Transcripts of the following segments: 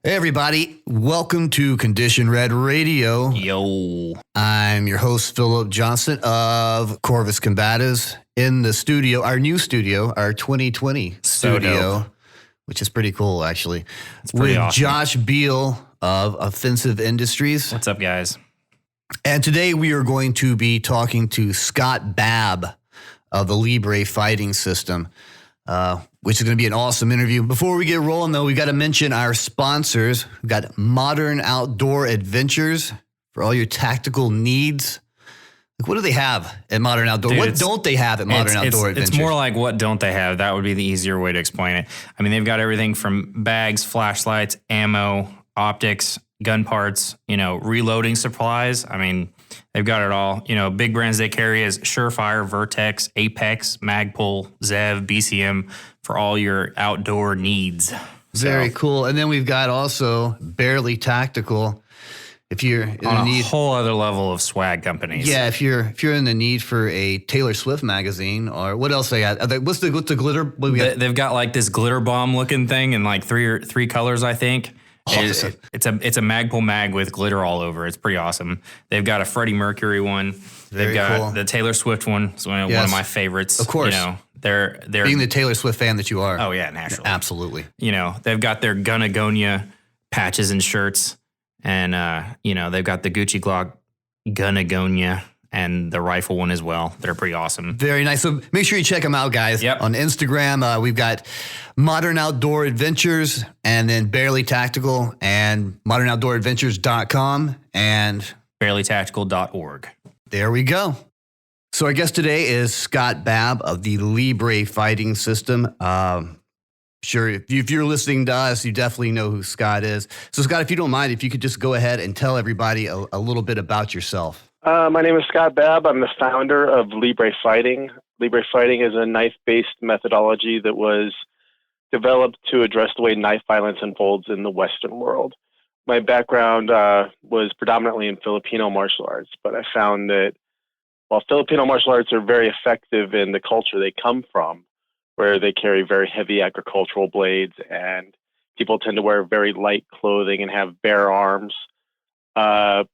Hey everybody, welcome to Condition Red Radio. Yo. I'm your host, Philip Johnson of Corvus Combatives in the studio, our new studio, our 2020 studio, dope. which is pretty cool, actually. It's pretty with awesome. Josh Beal of Offensive Industries. What's up, guys? And today we are going to be talking to Scott Babb of the Libre fighting system, which is going to be an awesome interview. Before we get rolling, though, we got to mention our sponsors. We've got Modern Outdoor Adventures for all your tactical needs. Like, what do they have at Modern Outdoor? Dude, what don't they have at Modern Outdoor Adventures? It's more like what don't they have? That would be the easier way to explain it. I mean, they've got everything from bags, flashlights, ammo, optics, gun parts, reloading supplies. I mean, they've got it all. Big brands they carry is Surefire, Vertex, Apex, Magpul, Zev, BCM for all your outdoor needs. Very cool. And then we've got also Barely Tactical. If you're in on need, a whole other level of swag companies. yeah, if you're in the need for a Taylor Swift magazine, or what else they got? What's the glitter? What do we got? They've got like this glitter bomb looking thing in like three colors, I think. Awesome. It's a Magpul mag with glitter all over. It's pretty awesome. They've got a Freddie Mercury one. They've Very got cool. the Taylor Swift one. It's one of my favorites. Of course. They're Being the Taylor Swift fan that you are. oh yeah, naturally. Absolutely. They've got their Gunagonia patches and shirts, and they've got the Gucci Glock Gunagonia and the rifle one as well. They're pretty awesome. Very nice. So make sure you check them out, guys. Yep. On Instagram, we've got Modern Outdoor Adventures and then Barely Tactical and modernoutdooradventures.com. And BarelyTactical.org. there we go. So our guest today is Scott Babb of the Libre fighting system. Sure, if you're listening to us, you definitely know who Scott is. So Scott, if you don't mind, if you could just go ahead and tell everybody a little bit about yourself. My name is Scott Babb. I'm the founder of Libre Fighting. Libre Fighting is a knife-based methodology that was developed to address the way knife violence unfolds in the Western world. My background was predominantly in Filipino martial arts, but I found that while Filipino martial arts are very effective in the culture they come from, where they carry very heavy agricultural blades and people tend to wear very light clothing and have bare arms, the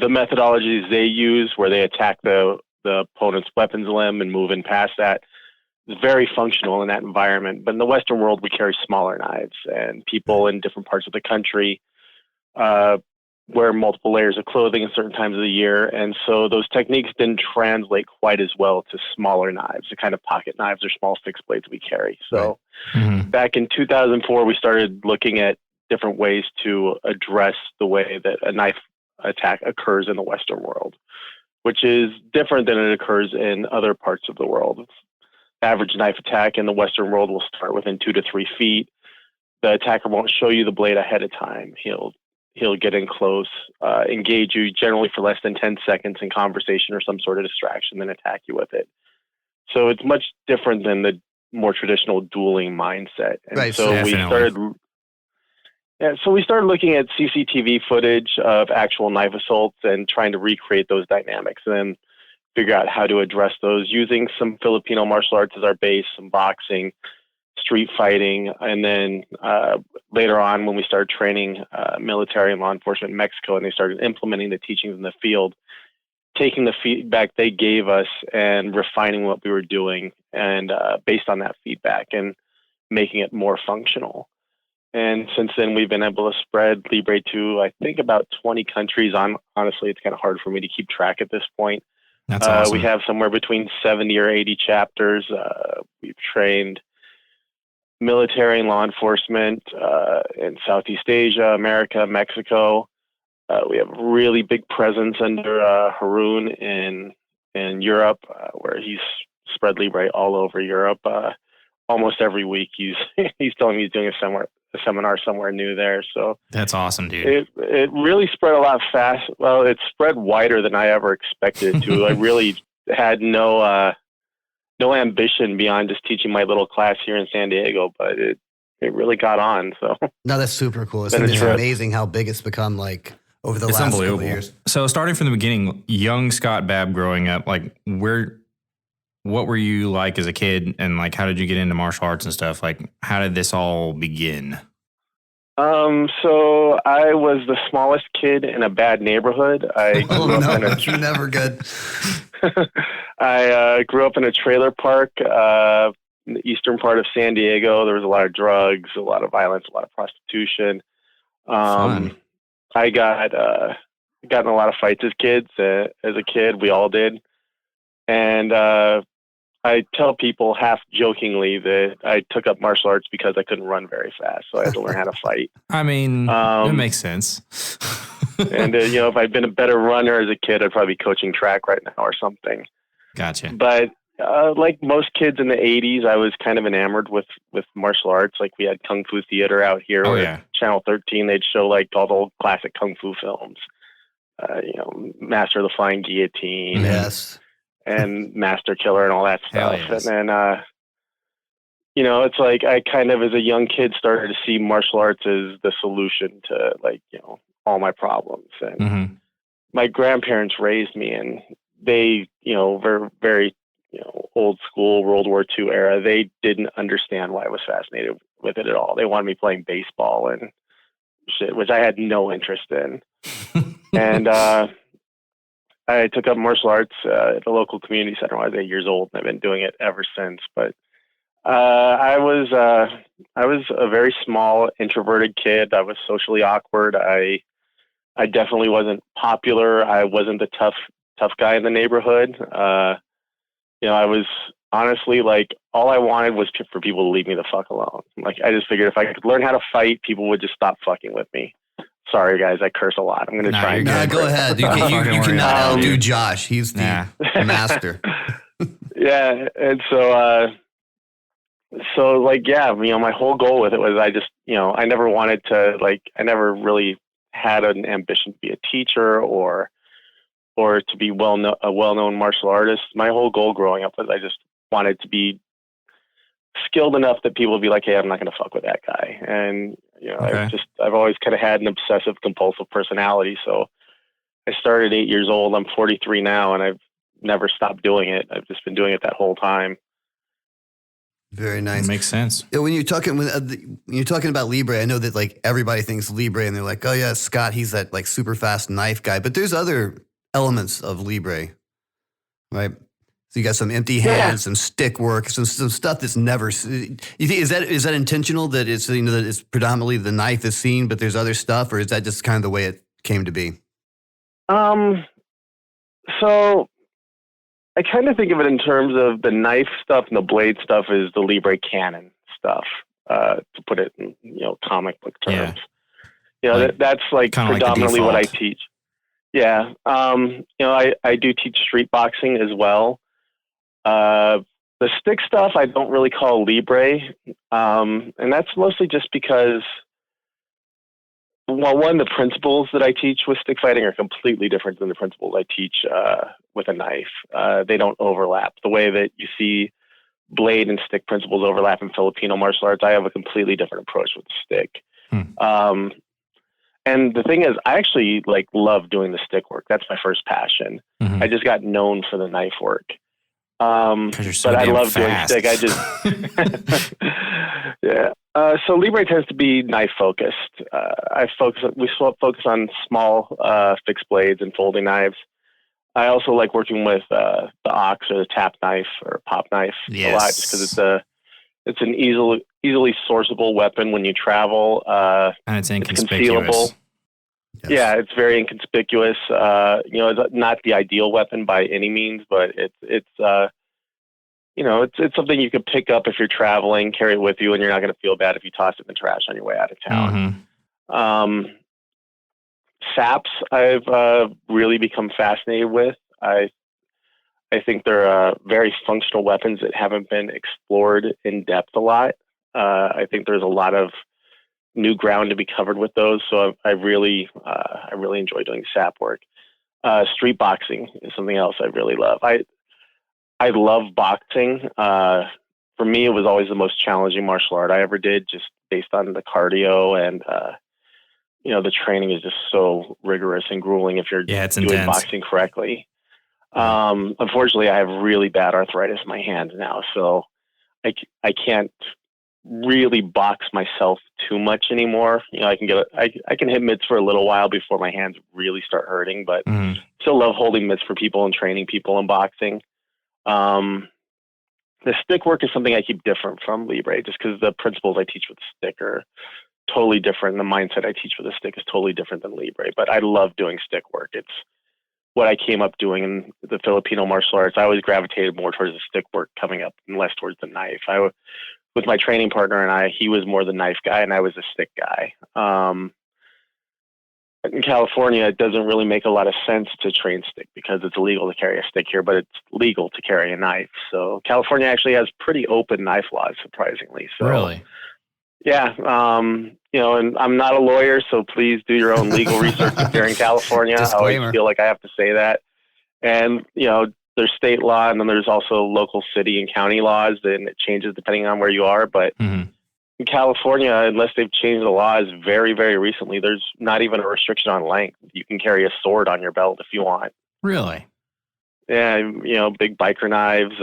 methodologies they use where they attack the opponent's weapons limb and move in past that is very functional in that environment. But in the Western world, we carry smaller knives, and people in different parts of the country wear multiple layers of clothing at certain times of the year. And so those techniques didn't translate quite as well to smaller knives, the kind of pocket knives or small fixed blades we carry. So back in 2004, we started looking at different ways to address the way that a knife attack occurs in the Western world, which is different than it occurs in other parts of the world. Average knife attack in the Western world will start within 2 to 3 feet. The attacker won't show you the blade ahead of time. He'll get in close, engage you generally for less than 10 seconds in conversation or some sort of distraction, then attack you with it. So it's much different than the more traditional dueling mindset. And Right, so we started looking at CCTV footage of actual knife assaults and trying to recreate those dynamics and then figure out how to address those using some Filipino martial arts as our base, some boxing, street fighting. And then later on, when we started training military and law enforcement in Mexico and they started implementing the teachings in the field, taking the feedback they gave us and refining what we were doing and based on that feedback and making it more functional. And since then, we've been able to spread Libre to, I think, about 20 countries. Honestly, it's kind of hard for me to keep track at this point. That's awesome. We have somewhere between 70 or 80 chapters. We've trained military and law enforcement in Southeast Asia, America, Mexico. We have a really big presence under Haroon in Europe, where he's spread Libre all over Europe. Almost every week, he's telling me he's doing a seminar somewhere new there. So That's awesome, dude. It really spread a lot fast. Well, it spread wider than I ever expected it to. I really had no ambition beyond just teaching my little class here in San Diego, but it really got on. So No, that's super cool. It's Been a trip. amazing how big it's become like over the It's last couple of unbelievable. years. So starting from the beginning, young Scott Babb growing up, like what were you like as a kid, and like how did you get into martial arts and stuff? Like how did this all begin? So I was the smallest kid in a bad neighborhood. I Oh grew up no, in a that's never good. I grew up in a trailer park in the eastern part of San Diego. There was a lot of drugs, a lot of violence, a lot of prostitution. Fun. I got in a lot of fights as kids. As a kid, we all did, and I tell people half jokingly that I took up martial arts because I couldn't run very fast, so I had to learn how to fight. I mean, it makes sense. And if I'd been a better runner as a kid, I'd probably be coaching track right now or something. Gotcha. But like most kids in the '80s, I was kind of enamored with martial arts. Like we had Kung Fu theater out here. Oh, where yeah. Channel 13, they'd show like all the old classic Kung Fu films. Master of the Flying Guillotine. Yes. And Master Killer and all that stuff. Yes. And then, it's like I kind of, as a young kid, started to see martial arts as the solution to all my problems. And my grandparents raised me, and they, very, very, old school World War II era. They didn't understand why I was fascinated with it at all. They wanted me playing baseball and shit, which I had no interest in. And, I took up martial arts at the local community center when I was 8 years old, and I've been doing it ever since. But I was a very small, introverted kid. I was socially awkward. I definitely wasn't popular. I wasn't the tough guy in the neighborhood. I was honestly like, all I wanted was for people to leave me the fuck alone. Like, I just figured if I could learn how to fight, people would just stop fucking with me. Sorry, guys, I curse a lot. I'm going to try. No, go ahead. You cannot outdo Josh. He's the master. Yeah, and my whole goal with it was I just, I never wanted to, I never really had an ambition to be a teacher or to be a well-known martial artist. My whole goal growing up was I just wanted to be skilled enough that people would be like, hey, I'm not going to fuck with that guy. And, okay. I've always kind of had an obsessive compulsive personality. So I started 8 years old. I'm 43 now, and I've never stopped doing it. I've just been doing it that whole time. Very nice. Makes sense. When you're talking about Libre, I know that like everybody thinks Libre, and they're like, oh yeah, Scott, he's that like super fast knife guy. But there's other elements of Libre, right? So you got some empty hands, some stick work, some stuff that's never. You think is that intentional? That it's that it's predominantly the knife is seen, but there's other stuff, or is that just kind of the way it came to be? So I kind of think of it in terms of the knife stuff and the blade stuff is the Libre canon stuff. To put it in comic book terms, that's like predominantly what I teach. Yeah, I do teach street boxing as well. The stick stuff I don't really call Libre, and that's mostly just because, well, one, the principles that I teach with stick fighting are completely different than the principles I teach with a knife. They don't overlap. The way that you see blade and stick principles overlap in Filipino martial arts, I have a completely different approach with the stick. And the thing is, I actually love doing the stick work. That's my first passion. I just got known for the knife work. So but I love fast. doing stick. I just, yeah. So Libre tends to be knife focused. We focus on small, fixed blades and folding knives. I also like working with, the ox or the tap knife or pop knife a lot, just because it's an easily sourceable weapon when you travel. And it's inconspicuous. It's concealable. Yes. Yeah, it's very inconspicuous. It's not the ideal weapon by any means, but it's something you can pick up if you're traveling, carry it with you, and you're not going to feel bad if you toss it in the trash on your way out of town. Saps, I've really become fascinated with. I think they're very functional weapons that haven't been explored in depth a lot. I think there's a lot of new ground to be covered with those. So I really enjoy doing sap work. Street boxing is something else I really love. I love boxing. For me, it was always the most challenging martial art I ever did, just based on the cardio and, the training is just so rigorous and grueling if you're doing intense. Boxing correctly. Unfortunately, I have really bad arthritis in my hand now, so I can't really box myself too much anymore. I can hit mitts for a little while before my hands really start hurting, but still love holding mitts for people and training people in boxing. The stick work is something I keep different from Libre, just because the principles I teach with the stick are totally different. The mindset I teach with the stick is totally different than Libre, but I love doing stick work. It's what I came up doing in the Filipino martial arts. I always gravitated more towards the stick work coming up and less towards the knife. With my training partner and he was more the knife guy and I was the stick guy. In California, it doesn't really make a lot of sense to train stick because it's illegal to carry a stick here, but it's legal to carry a knife. So California actually has pretty open knife laws, surprisingly. So, really? Yeah. And I'm not a lawyer, so please do your own legal research if you're in California. I always feel like I have to say that. And, there's state law and then there's also local city and county laws, and it changes depending on where you are. But in California, unless they've changed the laws very, very recently, there's not even a restriction on length. You can carry a sword on your belt if you want. Really? Yeah. Big biker knives,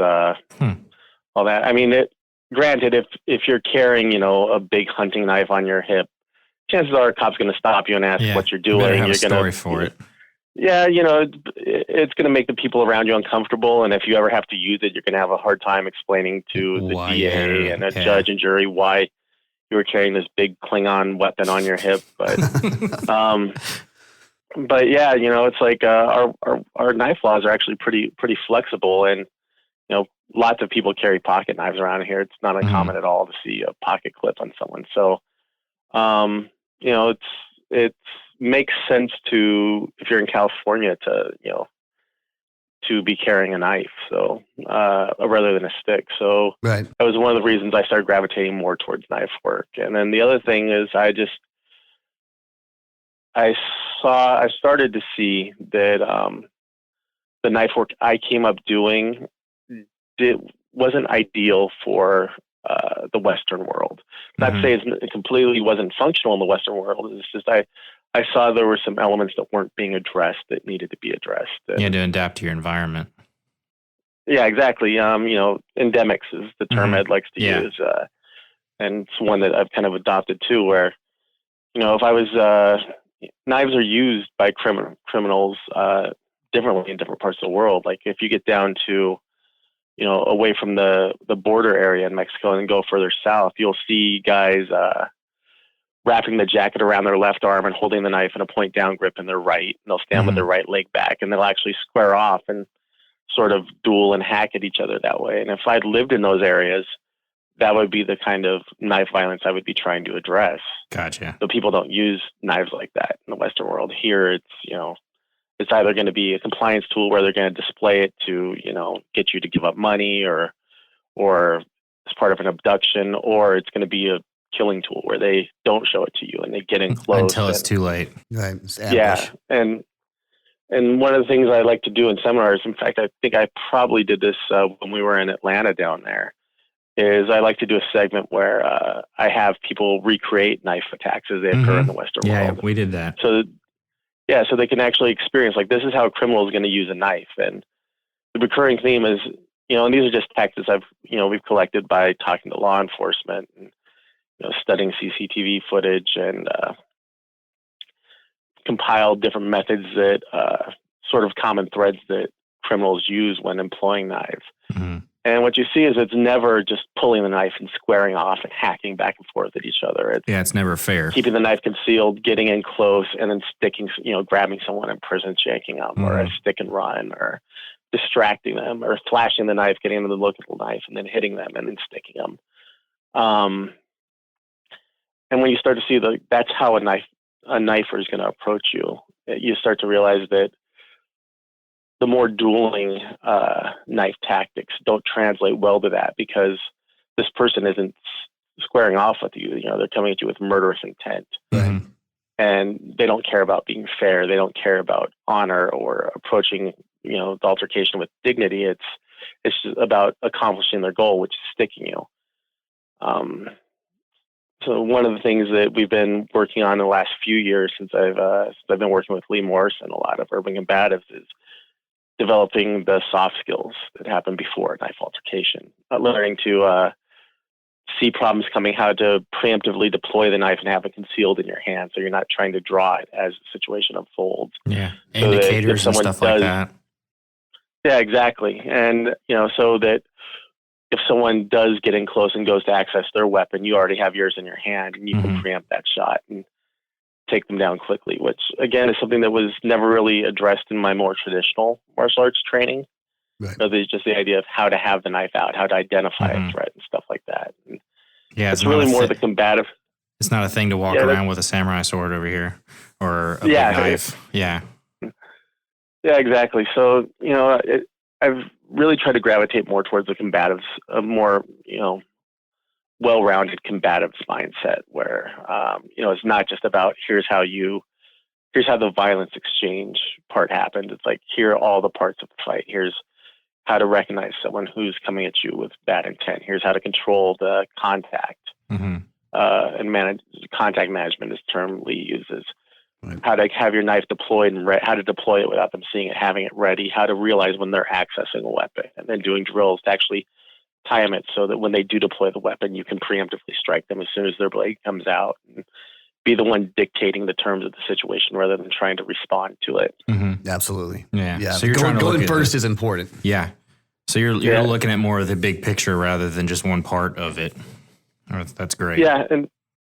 all that. I mean, granted, if you're carrying, a big hunting knife on your hip, chances are a cop's going to stop you and ask what you're doing. You're going a story for it. Yeah, it's going to make the people around you uncomfortable. And if you ever have to use it, you're going to have a hard time explaining to the DA and a judge and jury why you were carrying this big Klingon weapon on your hip. But, but yeah, it's like our knife laws are actually pretty flexible. And, lots of people carry pocket knives around here. It's not uncommon at all to see a pocket clip on someone. So, it makes sense if you're in California to be carrying a knife. So, rather than a stick. So right. That was one of the reasons I started gravitating more towards knife work. And then the other thing is I started to see that, the knife work I came up doing wasn't ideal for the Western world. Not to say it completely wasn't functional in the Western world. It's just I saw there were some elements that weren't being addressed that needed to be addressed. And, you had to adapt to your environment. Yeah, exactly. Endemics is the term Ed likes to use, and it's one that I've kind of adopted too. Where if I was knives are used by criminals differently in different parts of the world. Like if you get down to away from the border area in Mexico and go further south, you'll see guys wrapping the jacket around their left arm and holding the knife in a point down grip in their right. And they'll stand with their right leg back and they'll actually square off and sort of duel and hack at each other that way. And if I'd lived in those areas, that would be the kind of knife violence I would be trying to address. Gotcha. So people don't use knives like that in the Western world. Here, it's either going to be a compliance tool where they're going to display it to, get you to give up money or as part of an abduction, or it's going to be a killing tool where they don't show it to you and they get in close until it's too late. Right. Yeah. And one of the things I like to do in seminars, in fact, I think I probably did this when we were in Atlanta down there, is I like to do a segment where I have people recreate knife attacks as they occur in the Western world. Yeah, we did that. So they can actually experience, like, this is how a criminal is going to use a knife. And the recurring theme is, and these are just tactics we've collected by talking to law enforcement and, studying CCTV footage and compiled different methods that sort of common threads that criminals use when employing knives. And what you see is it's never just pulling the knife and squaring off and hacking back and forth at each other. It's never fair. Keeping the knife concealed, getting in close, and then sticking, grabbing someone in prison, yanking them, or a stick and run, or distracting them, or flashing the knife, getting them to look at the knife, and then hitting them, and then sticking them. And when you start to see that's how a knifer is going to approach you, you start to realize that the more dueling knife tactics don't translate well to that, because this person isn't squaring off with you. They're coming at you with murderous intent. And they don't care about being fair. They don't care about honor or approaching, the altercation with dignity. It's just about accomplishing their goal, which is sticking you. So one of the things that we've been working on in the last few years since I've been working with Lee Morrison, a lot of urban combatives, is developing the soft skills that happen before a knife altercation. Learning to see problems coming, how to preemptively deploy the knife and have it concealed in your hand so you're not trying to draw it as the situation unfolds. Yeah, So indicators and stuff like that. Yeah, exactly. And, so that if someone does get in close and goes to access their weapon, you already have yours in your hand and you can preempt that shot and take them down quickly, which again is something that was never really addressed in my more traditional martial arts training. Right. So there's just the idea of how to have the knife out, how to identify a threat and stuff like that. And it's really more the combative. It's not a thing to walk around with a samurai sword over here or a big knife. Yeah. Yeah, exactly. So, I've really tried to gravitate more towards the combatives, a more, well-rounded combative mindset where, it's not just about here's how the violence exchange part happened. It's like, here are all the parts of the fight. Here's how to recognize someone who's coming at you with bad intent. Here's how to control the contact and manage contact management is the term Lee uses. Right. How to have your knife deployed and how to deploy it without them seeing it, having it ready, how to realize when they're accessing a weapon, and then doing drills to actually time it so that when they do deploy the weapon, you can preemptively strike them as soon as their blade comes out and be the one dictating the terms of the situation rather than trying to respond to it. Absolutely. Yeah. So you're going first is important. Yeah. So you're looking at more of the big picture rather than just one part of it. That's great. Yeah. And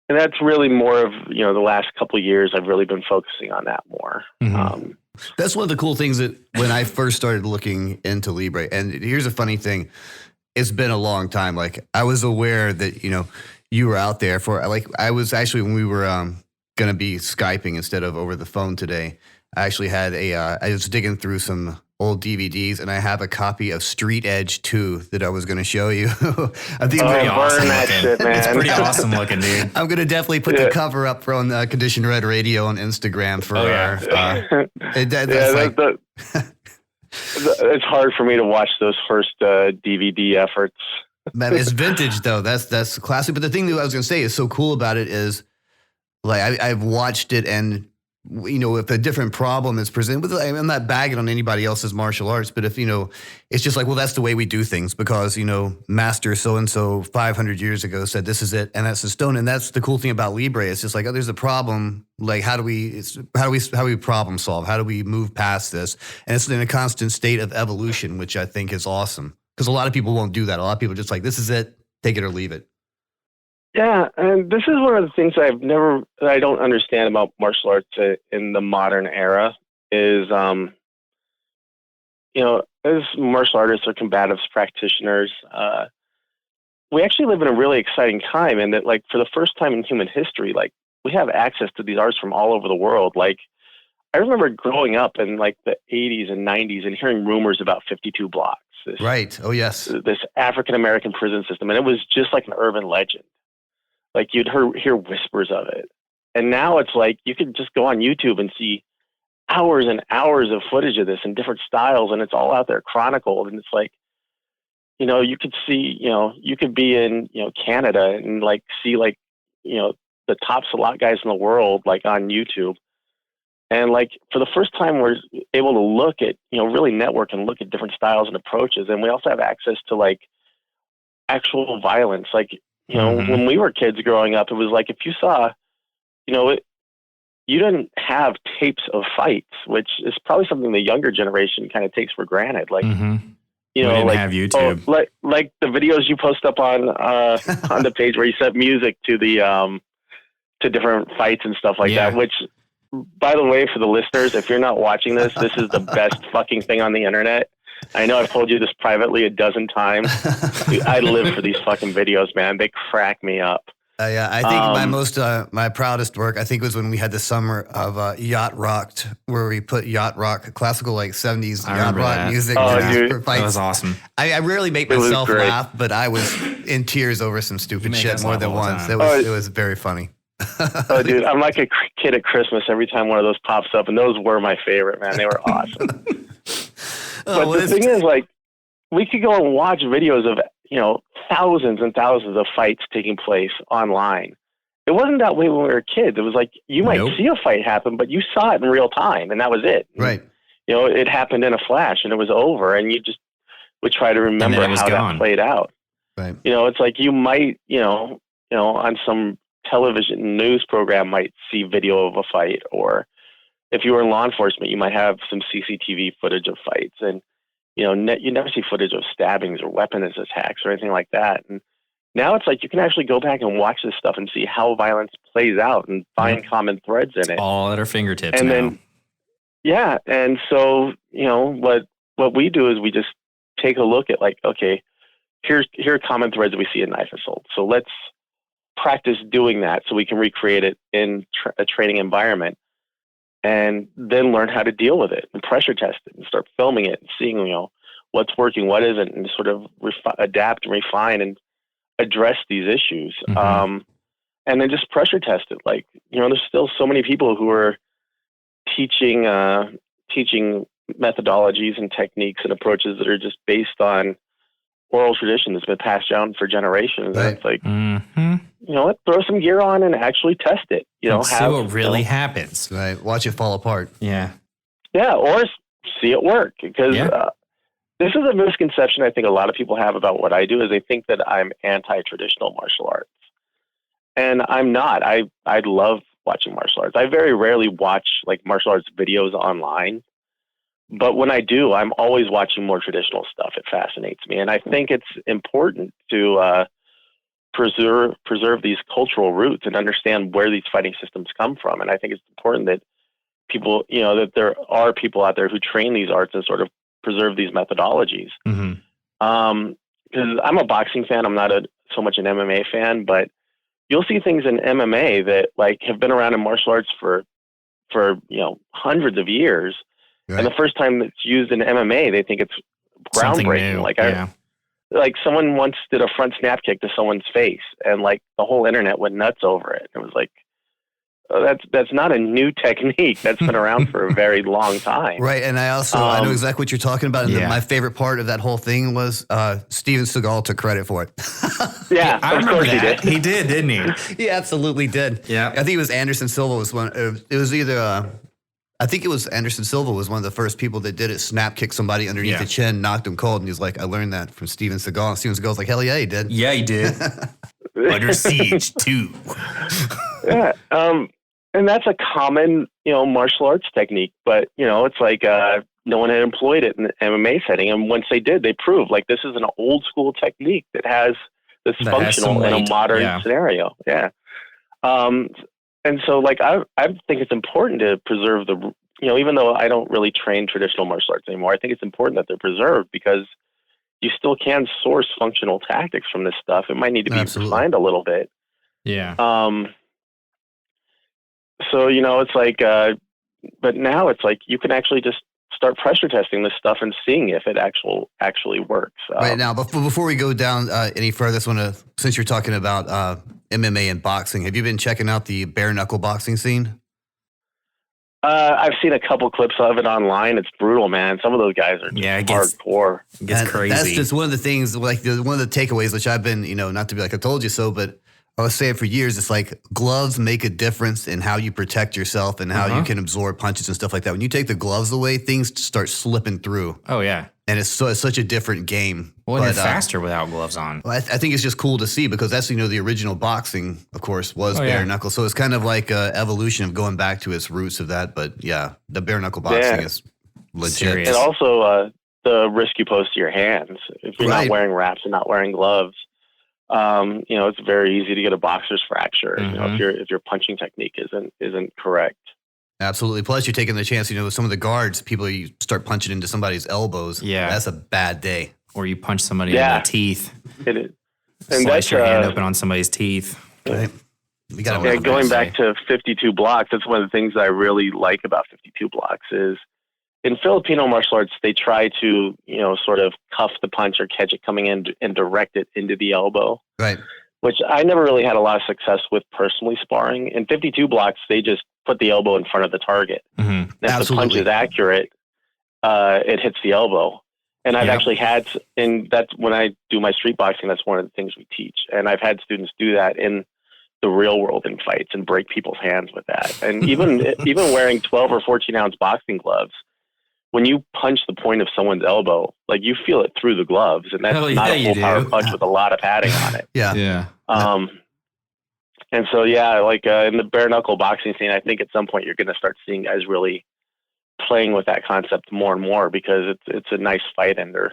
that's really more of, the last couple of years, I've really been focusing on that more. That's one of the cool things that when I first started looking into Libre, and here's a funny thing. It's been a long time. Like I was aware that, you were out there for I was actually, when we were going to be Skyping instead of over the phone today, I actually had I was digging through some old DVDs and I have a copy of Street Edge 2 that I was going to show you. I think pretty awesome looking. It's pretty awesome looking, dude. I'm going to definitely put the cover up on Condition Red Radio on Instagram for it's hard for me to watch those first DVD efforts. Man, it's vintage though. That's classic. But the thing that I was going to say is so cool about it is like I've watched it and if a different problem is presented, I'm not bagging on anybody else's martial arts, but if, it's just like, well, that's the way we do things because, master so-and-so 500 years ago said this is it. And that's the stone. And that's the cool thing about Libre. It's just like, there's a problem. Like, how do we problem solve? How do we move past this? And it's in a constant state of evolution, which I think is awesome because a lot of people won't do that. A lot of people are just like, this is it, take it or leave it. Yeah, and this is one of the things that I don't understand about martial arts in the modern era is, as martial artists or combatives practitioners, we actually live in a really exciting time in that, like, for the first time in human history, like, we have access to these arts from all over the world. Like, I remember growing up in, like, the 80s and 90s and hearing rumors about 52 blocks. Right, oh, yes. This African-American prison system, and it was just like an urban legend. Like you'd hear whispers of it. And now it's like you could just go on YouTube and see hours and hours of footage of this in different styles and it's all out there chronicled. And it's like, you could see, you could be in, Canada and like see like, the top Salat guys in the world, like on YouTube. And like for the first time, we're able to look at, really network and look at different styles and approaches. And we also have access to like actual violence. Like, when we were kids growing up, it was like if you saw, you didn't have tapes of fights, which is probably something the younger generation kind of takes for granted. Like, we didn't have YouTube. Like the videos you post up on the page where you set music to the to different fights and stuff like that. Which, by the way, for the listeners, if you're not watching this is the best fucking thing on the internet. I know I've told you this privately a dozen times. Dude, I live for these fucking videos, man. They crack me up. Yeah, I think my proudest work, I think, was when we had the summer of Yacht Rocked, where we put yacht rock, classical like 70s yacht rock music. Dude, for fights. That was awesome. I rarely make myself laugh, but I was in tears over some stupid shit more than once. It was very funny. Dude, I'm like a kid at Christmas every time one of those pops up, and those were my favorite, man. They were awesome. But the thing is, like, we could go and watch videos of, thousands and thousands of fights taking place online. It wasn't that way when we were kids. It was like, you might see a fight happen, but you saw it in real time, and that was it. Right. It happened in a flash, and it was over, and you just would try to remember how that played out. Right. It's like you might, on some television news program might see video of a fight, or if you were in law enforcement, you might have some CCTV footage of fights, and you never see footage of stabbings or weapons attacks or anything like that. And now it's like you can actually go back and watch this stuff and see how violence plays out and find common threads in it. All at our fingertips and now. Then, yeah, and so what we do is we just take a look at like, okay, here are common threads that we see in knife assault. So let's practice doing that so we can recreate it in a training environment, and then learn how to deal with it and pressure test it and start filming it and seeing, what's working, what isn't, and sort of adapt and refine and address these issues. Mm-hmm. And then just pressure test it. Like, there's still so many people who are teaching methodologies and techniques and approaches that are just based on oral tradition that's been passed down for generations. Right. And it's like, Mm-hmm. what, throw some gear on and actually test it. See what really happens. Right. Watch it fall apart. Yeah. Yeah, or see it work. Because this is a misconception I think a lot of people have about what I do, is they think that I'm anti-traditional martial arts. And I'm not. I love watching martial arts. I very rarely watch like martial arts videos online. But when I do, I'm always watching more traditional stuff. It fascinates me. And I think it's important to preserve these cultural roots and understand where these fighting systems come from. And I think it's important that people, that there are people out there who train these arts and sort of preserve these methodologies. Mm-hmm. Because I'm a boxing fan. I'm not so much an MMA fan, but you'll see things in MMA that like have been around in martial arts for hundreds of years. Right. And the first time it's used in MMA, they think it's groundbreaking. Like someone once did a front snap kick to someone's face, and like the whole internet went nuts over it. It was like, that's not a new technique. That's been around for a very long time. Right. And I also, I know exactly what you're talking about. And my favorite part of that whole thing was Steven Seagal took credit for it. Yeah, I of course that. he did. He did, didn't he? He absolutely did. Yeah. I think it was Anderson Silva was one. It was either, I think it was Anderson Silva was one of the first people that did it, snap kick somebody underneath the chin, knocked him cold. And he's like, I learned that from Steven Seagal. And Steven Seagal's like, hell yeah, he did. Yeah, he did. Under Siege, too. Yeah. And that's a common, martial arts technique, but, it's like no one had employed it in the MMA setting. And once they did, they proved like this is an old school technique that's functional in a modern scenario. Yeah. And so like, I think it's important to preserve even though I don't really train traditional martial arts anymore, I think it's important that they're preserved because you still can source functional tactics from this stuff. It might need to be refined a little bit. Yeah. So, it's like, but now it's like you can actually just start pressure testing this stuff and seeing if it actually works. Right now, before we go down any further, I just want to, since you're talking about MMA and boxing, have you been checking out the bare knuckle boxing scene? I've seen a couple clips of it online. It's brutal, man. Some of those guys are hardcore. It gets crazy. That's just one of the things, like one of the takeaways, which I've been, not to be like I told you so, but I was saying for years, it's like gloves make a difference in how you protect yourself and how you can absorb punches and stuff like that. When you take the gloves away, things start slipping through. Oh, yeah. And it's such a different game. Well, you're faster without gloves on. Well, I think it's just cool to see because that's, the original boxing, of course, was bare knuckle. So it's kind of like an evolution of going back to its roots of that. But yeah, the bare knuckle boxing is legit. Serious. And also the risk you pose to your hands. If you're not wearing wraps and not wearing gloves, it's very easy to get a boxer's fracture. If your punching technique isn't correct. Absolutely. Plus, you're taking the chance. Some of the guards, you start punching into somebody's elbows. Yeah, that's a bad day. Or you punch somebody in the teeth. It is. And slice your hand open on somebody's teeth. Right. Going back to 52 blocks, that's one of the things that I really like about 52 blocks is in Filipino martial arts, they try to, sort of cuff the punch or catch it coming in and direct it into the elbow. Right. Which I never really had a lot of success with personally sparring. In 52 blocks, they just put the elbow in front of the target. Mm-hmm. If the punch is accurate, it hits the elbow. And I've actually had, and that's when I do my street boxing, that's one of the things we teach. And I've had students do that in the real world in fights and break people's hands with that. And even wearing 12 or 14 ounce boxing gloves, when you punch the point of someone's elbow, like you feel it through the gloves, and that's not a full power punch with a lot of padding on it. Yeah. And so, yeah, like in the bare knuckle boxing scene, I think at some point you're going to start seeing guys really playing with that concept more and more, because it's a nice fight ender.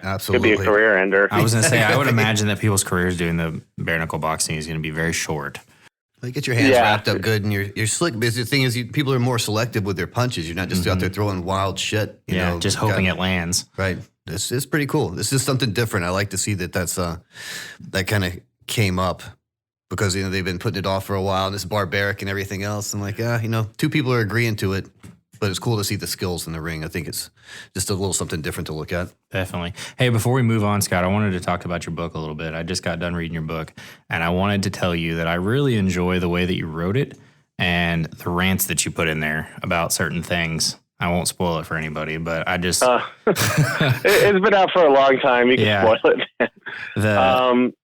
Absolutely. Could be a career ender. I was going to say, I would imagine that people's careers doing the bare knuckle boxing is going to be very short. Like, get your hands wrapped up good, and you're slick. Because the thing is, people are more selective with their punches. You're not just out there throwing wild shit. You know, just hoping it lands. Right. This is pretty cool. This is something different. I like to see that's that kind of came up, because they've been putting it off for a while, and it's barbaric and everything else. I'm like, two people are agreeing to it, but it's cool to see the skills in the ring. I think it's just a little something different to look at. Definitely. Hey, before we move on, Scott, I wanted to talk about your book a little bit. I just got done reading your book, and I wanted to tell you that I really enjoy the way that you wrote it and the rants that you put in there about certain things. I won't spoil it for anybody, but I just... it's been out for a long time. You can spoil it.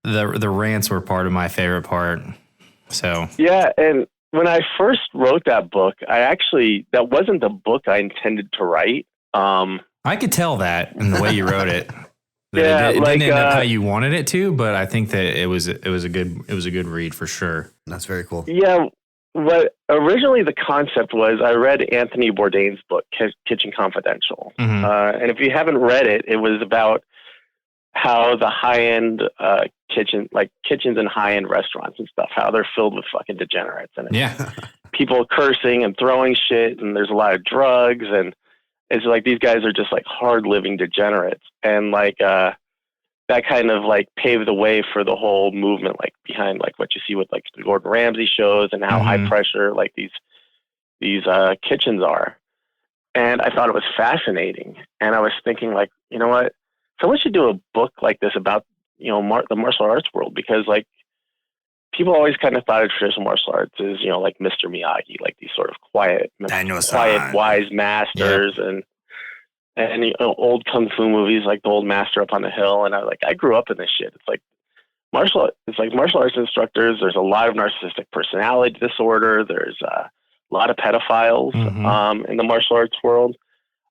The rants were part of my favorite part. So yeah, and when I first wrote that book, that wasn't the book I intended to write. I could tell that in the way you wrote it. It didn't end up how you wanted it to, but I think that it was a good read for sure. That's very cool. Yeah, what originally the concept was, I read Anthony Bourdain's book, Kitchen Confidential, and if you haven't read it, it was about how the high-end kitchens in high-end restaurants and stuff, how they're filled with fucking degenerates, and people cursing and throwing shit, and there's a lot of drugs, and it's like these guys are just like hard-living degenerates, and like that kind of like paved the way for the whole movement, like behind like what you see with like the Gordon Ramsay shows and how high pressure like these kitchens are. And I thought it was fascinating, and I was thinking, like, you know what? Someone should do a book like this about, the martial arts world, because like people always kind of thought of traditional martial arts as, like Mr. Miyagi, like these sort of quiet, wise masters and old kung fu movies like The Old Master Up on the Hill. And I grew up in this shit. It's like martial arts instructors. There's a lot of narcissistic personality disorder. There's a lot of pedophiles in the martial arts world.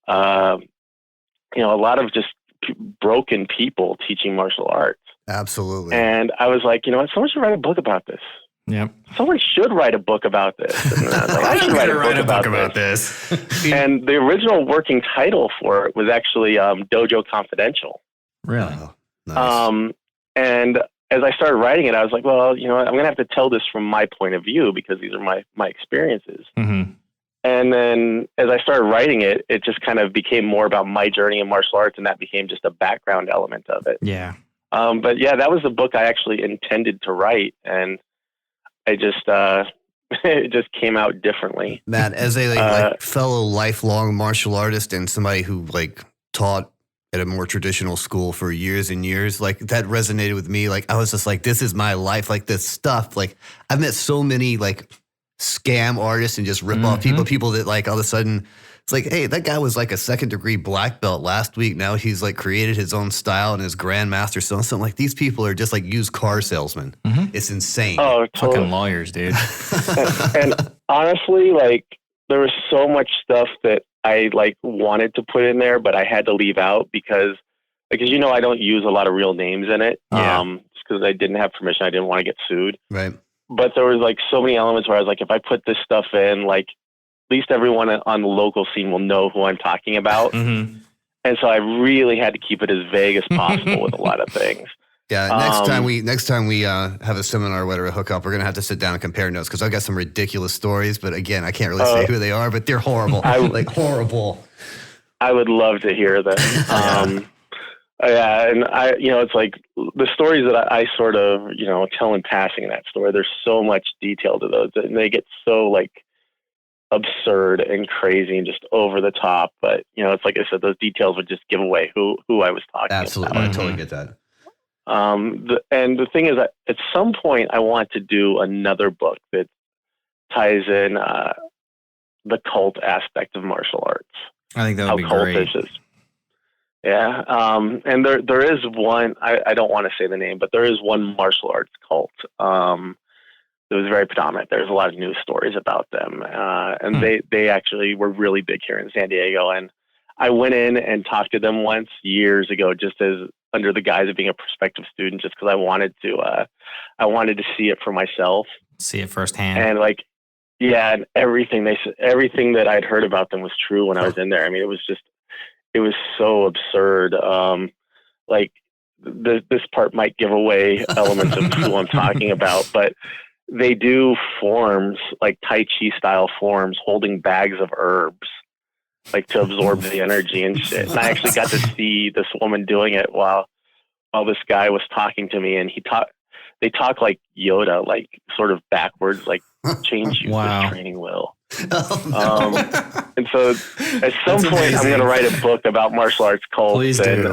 A lot of just broken people teaching martial arts. Absolutely. And I was like, you know what? Someone should write a book about this. Yep. Someone should write a book about this. And I was like, I should write a book about this. And the original working title for it was actually Dojo Confidential. Really? Oh, nice. And as I started writing it, I was like, well, you know what? I'm going to have to tell this from my point of view, because these are my experiences. Mm-hmm. And then as I started writing it, it just kind of became more about my journey in martial arts, and that became just a background element of it. Yeah. But yeah, that was the book I actually intended to write, and I just it just came out differently. Matt, as a fellow lifelong martial artist and somebody who taught at a more traditional school for years and years, that resonated with me. I was just like, this is my life. This stuff. I've met so many scam artists and just rip off people that all of a sudden it's like, hey, that guy was a 2nd degree black belt last week. Now he's created his own style and his grandmaster. So something these people are just used car salesmen. It's insane. Oh, totally. Fucking lawyers, dude. and honestly, there was so much stuff that I wanted to put in there, but I had to leave out because I don't use a lot of real names in it. Just because I didn't have permission. I didn't want to get sued. Right. But there was so many elements where I was like, if I put this stuff in, at least everyone on the local scene will know who I'm talking about. And so I really had to keep it as vague as possible with a lot of things. Yeah. Next time we have a seminar or whatever, hook up, we're going to have to sit down and compare notes, because I've got some ridiculous stories, but again, I can't really say who they are, but they're horrible. Horrible. I would love to hear them. Yeah, and it's the stories that I sort of, tell in passing in that story. There's so much detail to those, and they get so absurd and crazy and just over the top. But it's like I said, those details would just give away who I was talking Absolutely. about. I totally get that. And the thing is that at some point I want to do another book that ties in the cult aspect of martial arts. I think that would be great. Yeah. And there is one, I don't want to say the name, but there is one martial arts cult it was very predominant. There's a lot of news stories about them. And they actually were really big here in San Diego. And I went in and talked to them once years ago, just as under the guise of being a prospective student, just because I wanted to see it for myself. See it firsthand. And like, yeah, and everything that I'd heard about them was true when I was in there. I mean, it was so absurd. Like this part might give away elements of who I'm talking about, but they do forms, like Tai Chi style forms, holding bags of herbs, like to absorb the energy and shit. And I actually got to see this woman doing it while this guy was talking to me, and they talk like Yoda, like sort of backwards, like change you this training will. And so at some point I'm going to write a book about martial arts cults. Please do.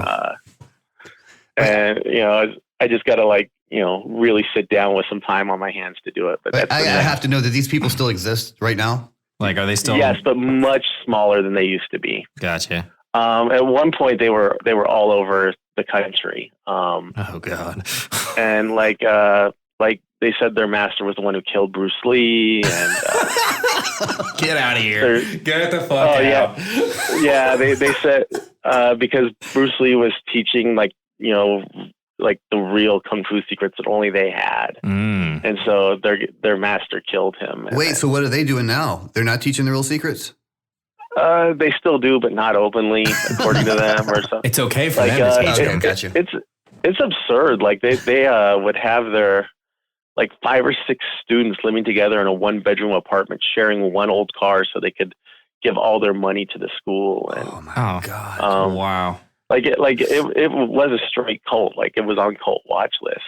And you know, I just got to like, you know, really sit down with some time on my hands to do it. But I have to know that these people still exist right now. Like, are they still? Yes, but much smaller than they used to be. Gotcha. At one point they were all over the country. Oh God. And like they said their master was the one who killed Bruce Lee, and get out of here. Get the fuck out. Yeah, they said because Bruce Lee was teaching, like, you know, like the real kung fu secrets that only they had. And so their master killed him. Wait, so what are they doing now? They're not teaching the real secrets? They still do, but not openly, according to them or something. It's okay for them to teach them. Gotcha. It's absurd. Like they would have their like 5 or 6 students living together in a 1-bedroom apartment, sharing one old car so they could give all their money to the school. And, oh my God. Wow. Like it was a straight cult. Like it was on cult watch list.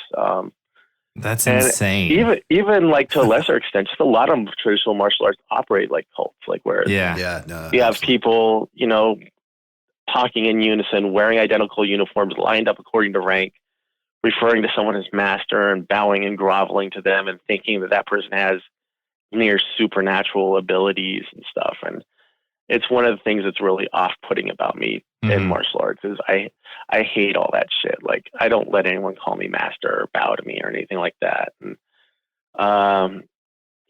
That's insane. Even like to a lesser extent, just a lot of traditional martial arts operate like cults, like where you have people, you know, talking in unison, wearing identical uniforms, lined up according to rank, referring to someone as master and bowing and groveling to them and thinking that person has near supernatural abilities and stuff. And it's one of the things that's really off-putting about me in martial arts is I hate all that shit. Like, I don't let anyone call me master or bow to me or anything like that. And,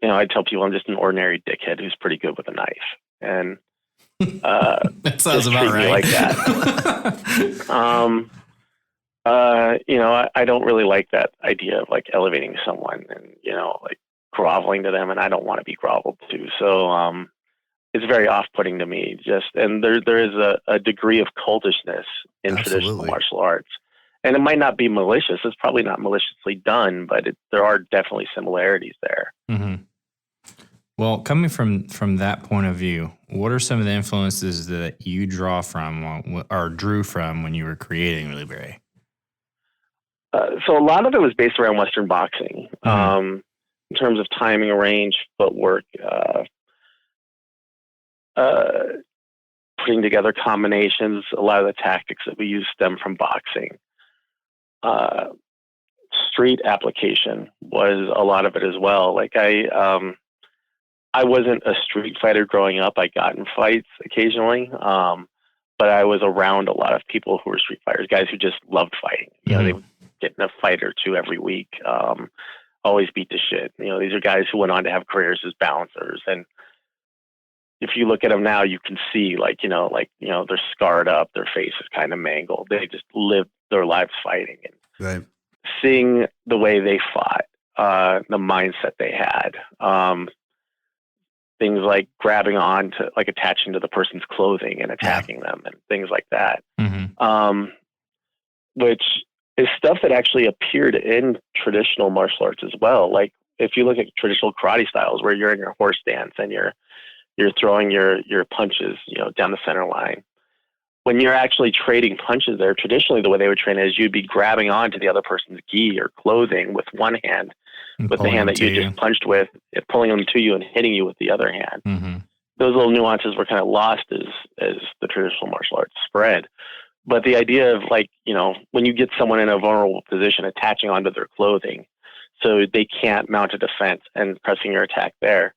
you know, I tell people I'm just an ordinary dickhead who's pretty good with a knife. And that sounds about right. Like that. You know, I don't really like that idea of like elevating someone and, you know, like groveling to them, and I don't want to be groveled to. So, it's very off-putting to me. And there is a degree of cultishness in traditional martial arts, and it might not be malicious. It's probably not maliciously done, but there are definitely similarities there. Mm-hmm. Well, coming from that point of view, what are some of the influences that you drew from when you were creating Libre? So a lot of it was based around Western boxing, in terms of timing, range, footwork, putting together combinations. A lot of the tactics that we use stem from boxing. Street application was a lot of it as well. Like I wasn't a street fighter growing up. I got in fights occasionally, but I was around a lot of people who were street fighters, guys who just loved fighting. You know, they would get in a fight or two every week, always beat the shit. You know, these are guys who went on to have careers as bouncers. And if you look at them now, you can see they're scarred up, their face is kind of mangled. They just lived their lives fighting, and seeing the way they fought, the mindset they had, things like grabbing on to, like, attaching to the person's clothing and attacking them and things like that, which is stuff that actually appeared in traditional martial arts as well. Like if you look at traditional karate styles where you're in your horse stance and you're throwing your punches, you know, down the center line. When you're actually trading punches there, traditionally the way they would train is you'd be grabbing onto the other person's gi or clothing with one hand, with the hand that you just punched with, pulling them to you and hitting you with the other hand. Those little nuances were kind of lost as the traditional martial arts spread. But the idea of, like, you know, when you get someone in a vulnerable position, attaching onto their clothing so they can't mount a defense and pressing your attack there,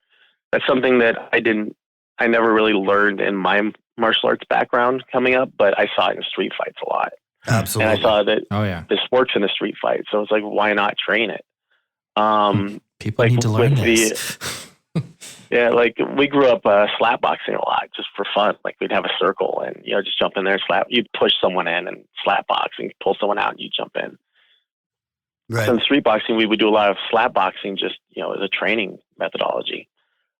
that's something that I never really learned in my martial arts background coming up, but I saw it in street fights a lot. Absolutely. And I saw that this works in a street fight. So it's like, why not train it? People need to learn this. Yeah, like we grew up slap boxing a lot just for fun. Like we'd have a circle and, just jump in there and slap. You'd push someone in and slap box and pull someone out and you jump in. Right. So in street boxing, we would do a lot of slap boxing just, as a training methodology.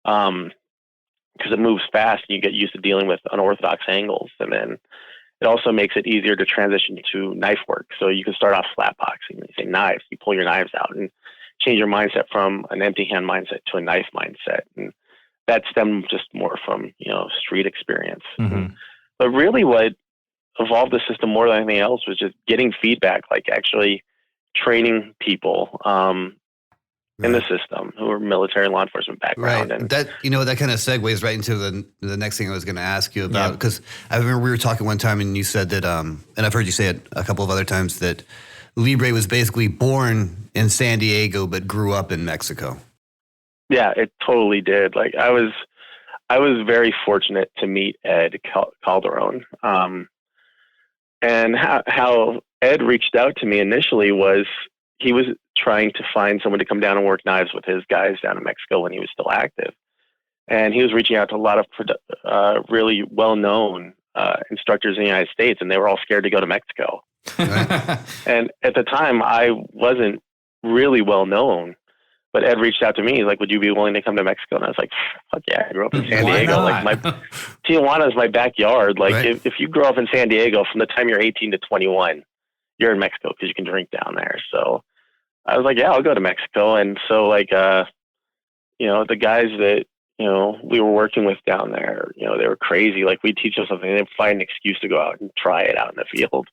Because it moves fast and you get used to dealing with unorthodox angles. And then it also makes it easier to transition to knife work. So you can start off slap boxing. You say knives, you pull your knives out and change your mindset from an empty hand mindset to a knife mindset. And that stemmed just more from, street experience. Mm-hmm. But really what evolved the system more than anything else was just getting feedback, like actually training people in the system who are military and law enforcement background. Right. And that kind of segues right into the next thing I was going to ask you about, because I remember we were talking one time and you said that, and I've heard you say it a couple of other times, that Libre was basically born in San Diego but grew up in Mexico. Yeah, it totally did. Like I was very fortunate to meet Ed Calderon. And how Ed reached out to me initially was he was trying to find someone to come down and work knives with his guys down in Mexico when he was still active. And he was reaching out to a lot of really well-known instructors in the United States, and they were all scared to go to Mexico. Right. And at the time, I wasn't really well-known, but Ed reached out to me. He's like, would you be willing to come to Mexico? And I was like, fuck yeah, I grew up in San Diego. Like Tijuana is my backyard. Like if you grow up in San Diego, from the time you're 18 to 21, you're in Mexico because you can drink down there. So I was like, yeah, I'll go to Mexico. And so the guys that, we were working with down there, they were crazy. Like we'd teach them something, they'd find an excuse to go out and try it out in the field.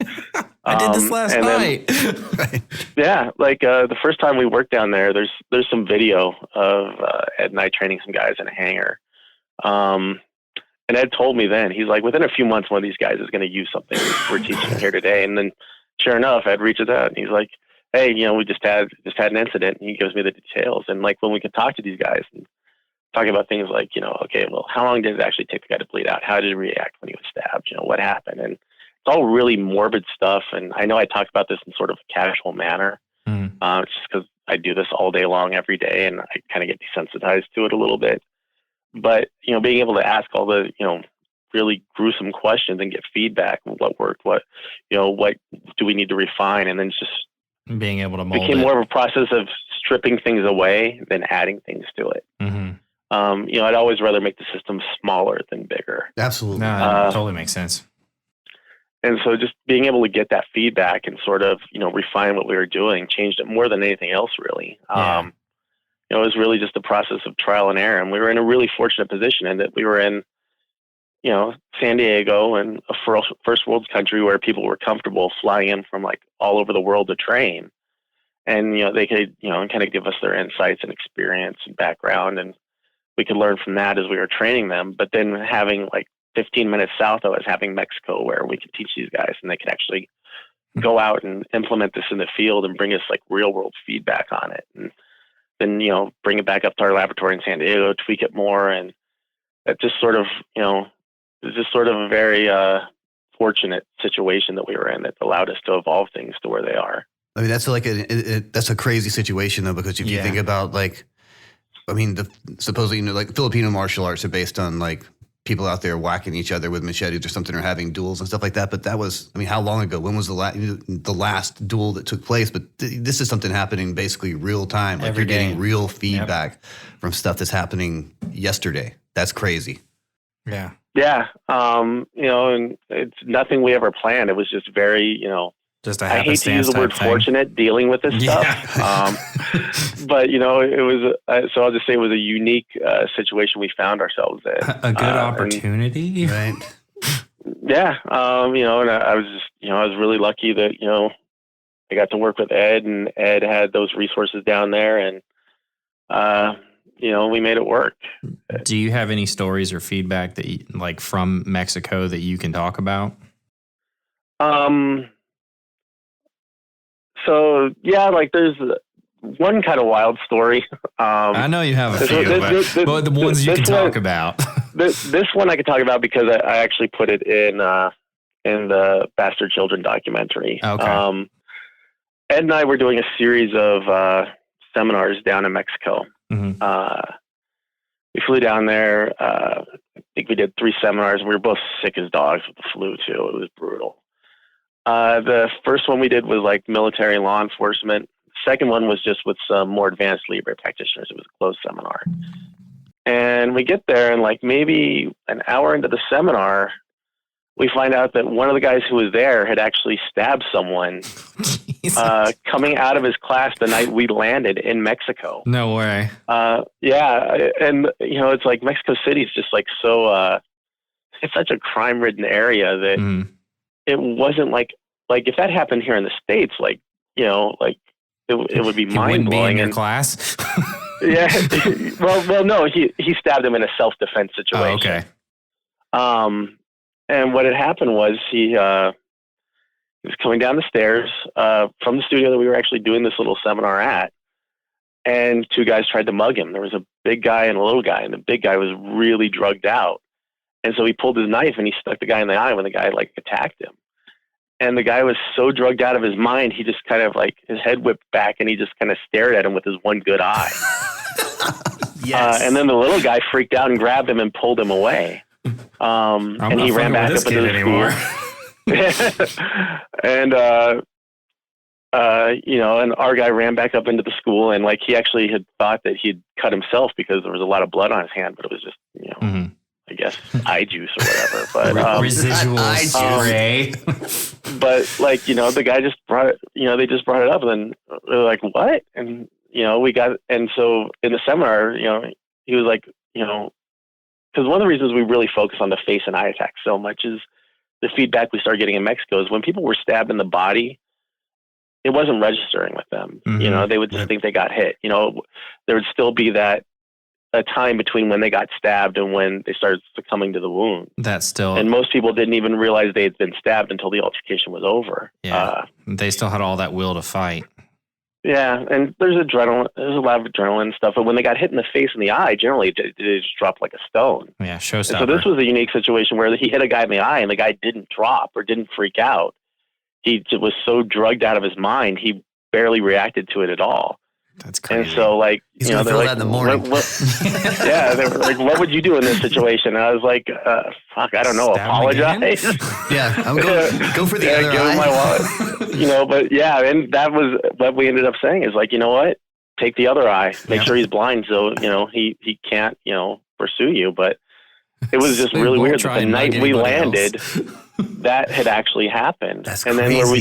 I did this last night. Yeah. Like the first time we worked down there, there's some video of Ed and I training some guys in a hangar. And Ed told me then, he's like, within a few months, one of these guys is going to use something we're teaching here today. And then sure enough, Ed reaches out and he's like, hey, we just had an incident. And he gives me the details. And like when we could talk to these guys and talking about things like, okay, well, how long did it actually take the guy to bleed out? How did he react when he was stabbed? What happened? And it's all really morbid stuff. And I know I talked about this in sort of a casual manner. It's just because I do this all day long, every day, and I kind of get desensitized to it a little bit. But, being able to ask all the, really gruesome questions and get feedback, what worked, what do we need to refine? And then just being able to mold became it. more of a process of stripping things away than adding things to it. Mm-hmm. I'd always rather make the system smaller than bigger. Absolutely. No, that totally makes sense. And so just being able to get that feedback and sort of, refine what we were doing changed it more than anything else, really. Yeah. It was really just a process of trial and error. And we were in a really fortunate position in that we were in, San Diego and a first world country where people were comfortable flying in from like all over the world to train. And, they could, kind of give us their insights and experience and background. And we could learn from that as we were training them. But then having like 15 minutes south of us, having Mexico, where we could teach these guys and they could actually go out and implement this in the field and bring us like real world feedback on it. And then, bring it back up to our laboratory in San Diego, tweak it more. And that just sort of, it's just sort of a very fortunate situation that we were in that allowed us to evolve things to where they are. I mean, that's like that's a crazy situation though, because if you think about supposedly, like Filipino martial arts are based on like people out there whacking each other with machetes or something, or having duels and stuff like that. But that was, how long ago? When was the last duel that took place? But this is something happening basically real time. Like you're getting real feedback from stuff that's happening yesterday. That's crazy. Yeah. Yeah. And it's nothing we ever planned. It was just very, just a I hate to use the word fortunate dealing with this stuff. But, it was, so I'll just say it was a unique situation we found ourselves in. A good opportunity. Right. Yeah. And I was just, I was really lucky that, I got to work with Ed, and Ed had those resources down there, and, we made it work. Do you have any stories or feedback that from Mexico that you can talk about? So yeah, there's one kind of wild story. I know you have a few, but the ones you can talk about. This one I could talk about because I actually put it in the Bastard Children documentary. Okay. Ed and I were doing a series of seminars down in Mexico. Mm-hmm. We flew down there. I think we did 3 seminars. We were both sick as dogs with the flu too. It was brutal. The first one we did was like military law enforcement. The second one was just with some more advanced Libre practitioners. It was a closed seminar. And we get there, and like maybe an hour into the seminar, we find out that one of the guys who was there had actually stabbed someone coming out of his class the night we landed in Mexico. No way. Yeah. And, it's like Mexico City is just like so, it's such a crime ridden area that it wasn't like if that happened here in the States, like, it would be mind blowing. In your class? Yeah. Well, no, he stabbed him in a self-defense situation. Oh, okay. And what had happened was he was coming down the stairs from the studio that we were actually doing this little seminar at, and 2 guys tried to mug him. There was a big guy and a little guy, and the big guy was really drugged out. And so he pulled his knife and he stuck the guy in the eye when the guy attacked him. And the guy was so drugged out of his mind, he just kind of his head whipped back and he just kind of stared at him with his one good eye. Yes. And then the little guy freaked out and grabbed him and pulled him away. And he ran back up into the anymore. And, and our guy ran back up into the school, and he actually had thought that he'd cut himself because there was a lot of blood on his hand, but it was just, I guess eye juice or whatever, but residual spray. But the guy just brought it. They just brought it up, and then they're like, "What?" And we got. And so in the seminar, he was like, because one of the reasons we really focus on the face and eye attacks so much is the feedback we started getting in Mexico is when people were stabbed in the body, it wasn't registering with them. Mm-hmm. They would just think they got hit. There would still be a time between when they got stabbed and when they started succumbing to the wound. And most people didn't even realize they had been stabbed until the altercation was over. Yeah. They still had all that will to fight. Yeah. And there's adrenaline, there's a lot of adrenaline and stuff. But when they got hit in the face and the eye, generally they just dropped like a stone. Yeah. Showstopper. So this was a unique situation where he hit a guy in the eye and the guy didn't drop or didn't freak out. He was so drugged out of his mind, he barely reacted to it at all. That's crazy. And so, he's gonna feel that in the morning. Yeah, they were like, "What would you do in this situation?" And I was like, "Fuck, I don't know. Apologize." Yeah, I'm going go for the other give eye. him my wallet. But yeah, and that was what we ended up saying is you know what? Take the other eye. Make sure he's blind, so he can't pursue you. But it was just really weird. That the night we landed, that had actually happened. That's and crazy. then where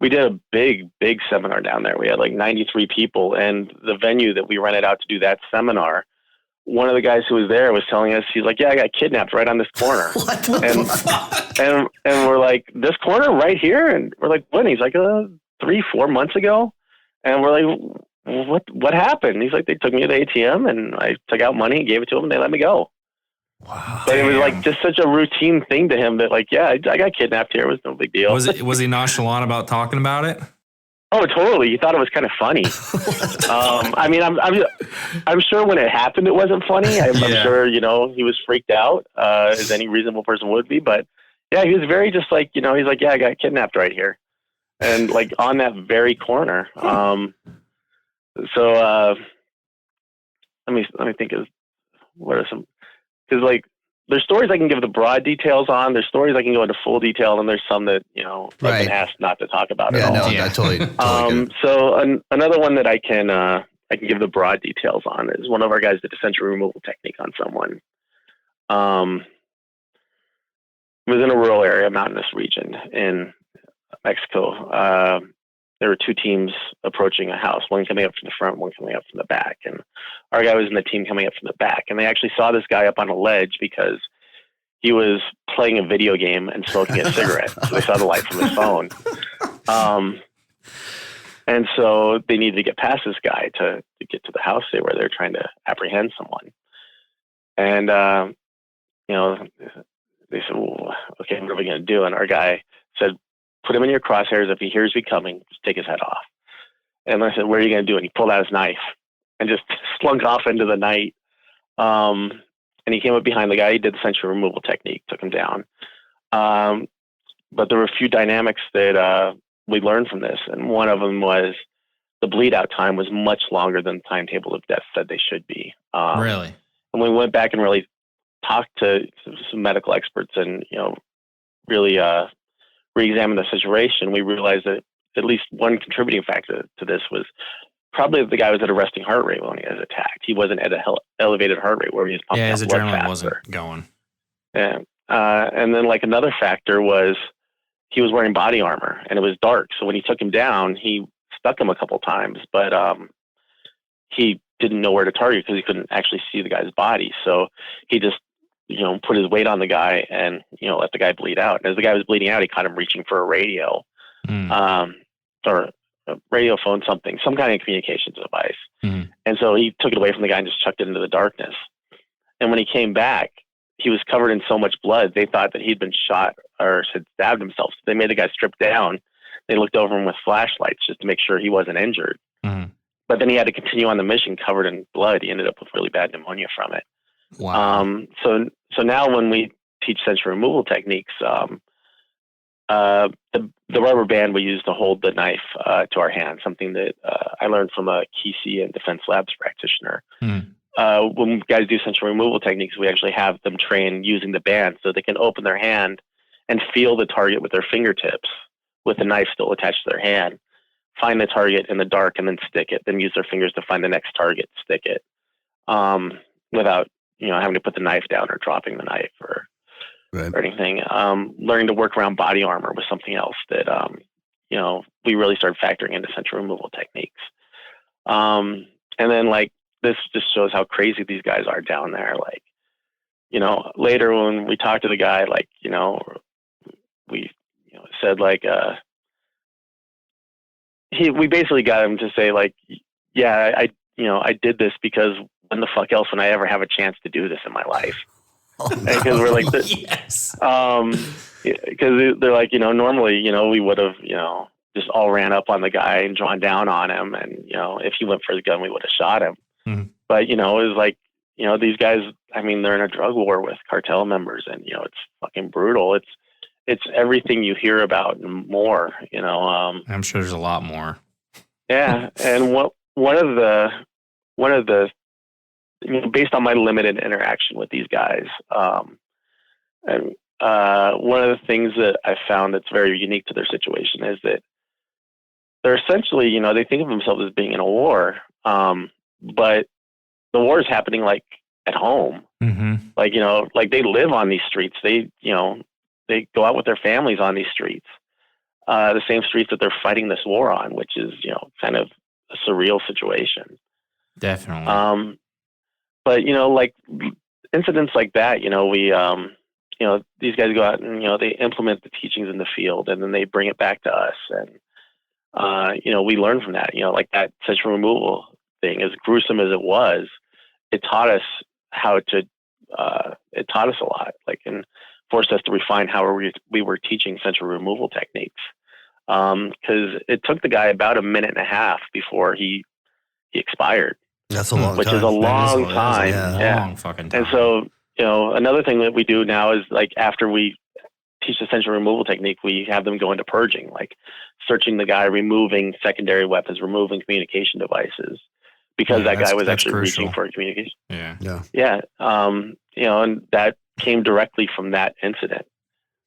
we did a big seminar down there. We had 93 people, and the venue that we rented out to do that seminar, one of the guys who was there was telling us, he's like, "Yeah, I got kidnapped right on this corner." What the fuck? And we're like, "This corner right here?" And we're like, "When?" He's like, 3-4 months ago. And we're like, what happened? He's like, "They took me to the ATM and I took out money and gave it to them and they let me go." Wow. But it was just such a routine thing to him that yeah, I got kidnapped here. It was no big deal. Was he nonchalant about talking about it? Oh, totally. He thought it was kind of funny. I mean, I'm sure when it happened, it wasn't funny. I'm sure, he was freaked out, as any reasonable person would be. But yeah, he was very just he's like, "Yeah, I got kidnapped right here." And on that very corner. So let me think of what are some, because there's stories I can give the broad details on. There's stories I can go into full detail, and there's some that I've been asked not to talk about at all. No, I totally. So another one that I can give the broad details on is one of our guys did a sensory removal technique on someone. It was in a rural area, mountainous region in Mexico. There were 2 teams approaching a house, one coming up from the front, one coming up from the back. And our guy was in the team coming up from the back. And they actually saw this guy up on a ledge because he was playing a video game and smoking a cigarette. So they saw the light from his phone. And so they needed to get past this guy to get to the house where they're trying to apprehend someone. And, they said, "Well, okay, what are we going to do?" And our guy said, "Put him in your crosshairs. If he hears me coming, just take his head off." And I said, "What are you going to do?" And he pulled out his knife and just slunk off into the night. And he came up behind the guy. He did the sensory removal technique, took him down. But there were a few dynamics that we learned from this. And one of them was the bleed out time was much longer than the timetable of death said they should be. Really? And we went back and really talked to some medical experts and, really re-examined the situation. We realized that at least one contributing factor to this was probably the guy was at a resting heart rate when he was attacked. He wasn't at an elevated heart rate where he was pumping his blood adrenaline faster. wasn't going. Yeah. And then like another factor was he was wearing body armor and it was dark. So when he took him down, he stuck him a couple times, but he didn't know where to target because he couldn't actually see the guy's body. So he just, put his weight on the guy and, let the guy bleed out. And as the guy was bleeding out, he caught him reaching for a radio, or a radio phone, some kind of communications device. And so he took it away from the guy and just chucked it into the darkness. And when he came back, he was covered in so much blood, they thought that he'd been shot or had stabbed himself. So they made the guy strip down. They looked over him with flashlights just to make sure he wasn't injured. But then he had to continue on the mission covered in blood. He ended up with really bad pneumonia from it. Wow. So now when we teach sensory removal techniques, the rubber band we use to hold the knife to our hand, something that I learned from a Kesey and Defense Labs practitioner. When guys do sensory removal techniques, we actually have them train using the band so they can open their hand and feel the target with their fingertips with the knife still attached to their hand, find the target in the dark and then stick it, then use their fingers to find the next target, stick it, without, having to put the knife down or dropping the knife or anything. Learning to work around body armor was something else that, we really started factoring into sensory removal techniques. And then like, this just shows how crazy these guys are down there. Like, later when we talked to the guy, like, we said like, we basically got him to say like, yeah, I did this because when the fuck else would I ever have a chance to do this in my life? Because we're like, yes. Because they're like, normally, we would have, just all ran up on the guy and drawn down on him. And, if he went for the gun, we would have shot him. But, it was like, these guys, I mean, they're in a drug war with cartel members and, it's fucking brutal. It's everything you hear about and more, I'm sure there's a lot more. Yeah. And one of the, based on my limited interaction with these guys, and one of the things that I found that's very unique to their situation is that they're essentially, they think of themselves as being in a war, but the war is happening like at home. Like, like they live on these streets. They go out with their families on these streets, the same streets that they're fighting this war on, which is, kind of a surreal situation. Definitely. But, like incidents like that, we, these guys go out and, they implement the teachings in the field and then they bring it back to us. And, we learn from that, like that sensory removal thing, as gruesome as it was, it taught us it taught us a lot, like, and forced us to refine how we were teaching sensory removal techniques. Cause it took the guy about a minute and a half before he expired. That's a long time. Which is a long time. Long fucking time. And so, another thing that we do now is like after we teach the sensory removal technique, we have them go into purging, like searching the guy, removing secondary weapons, removing communication devices, because that guy was actually reaching for a communication. Yeah. And that came directly from that incident.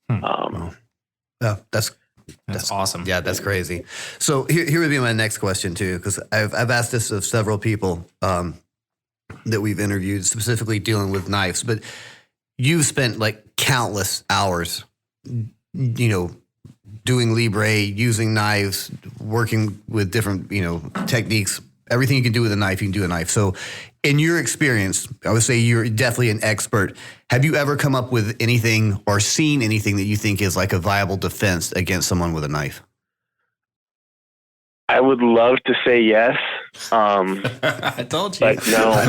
Yeah, that's awesome. Yeah, that's crazy. So here would be my next question too, because I've asked this of several people that we've interviewed, specifically dealing with knives. But you've spent like countless hours, doing Libre, using knives, working with different techniques. Everything you can do with a knife, you can do a knife. So, in your experience, I would say you're definitely an expert. Have you ever come up with anything or seen anything that you think is like a viable defense against someone with a knife? I would love to say yes. I told you. But no. I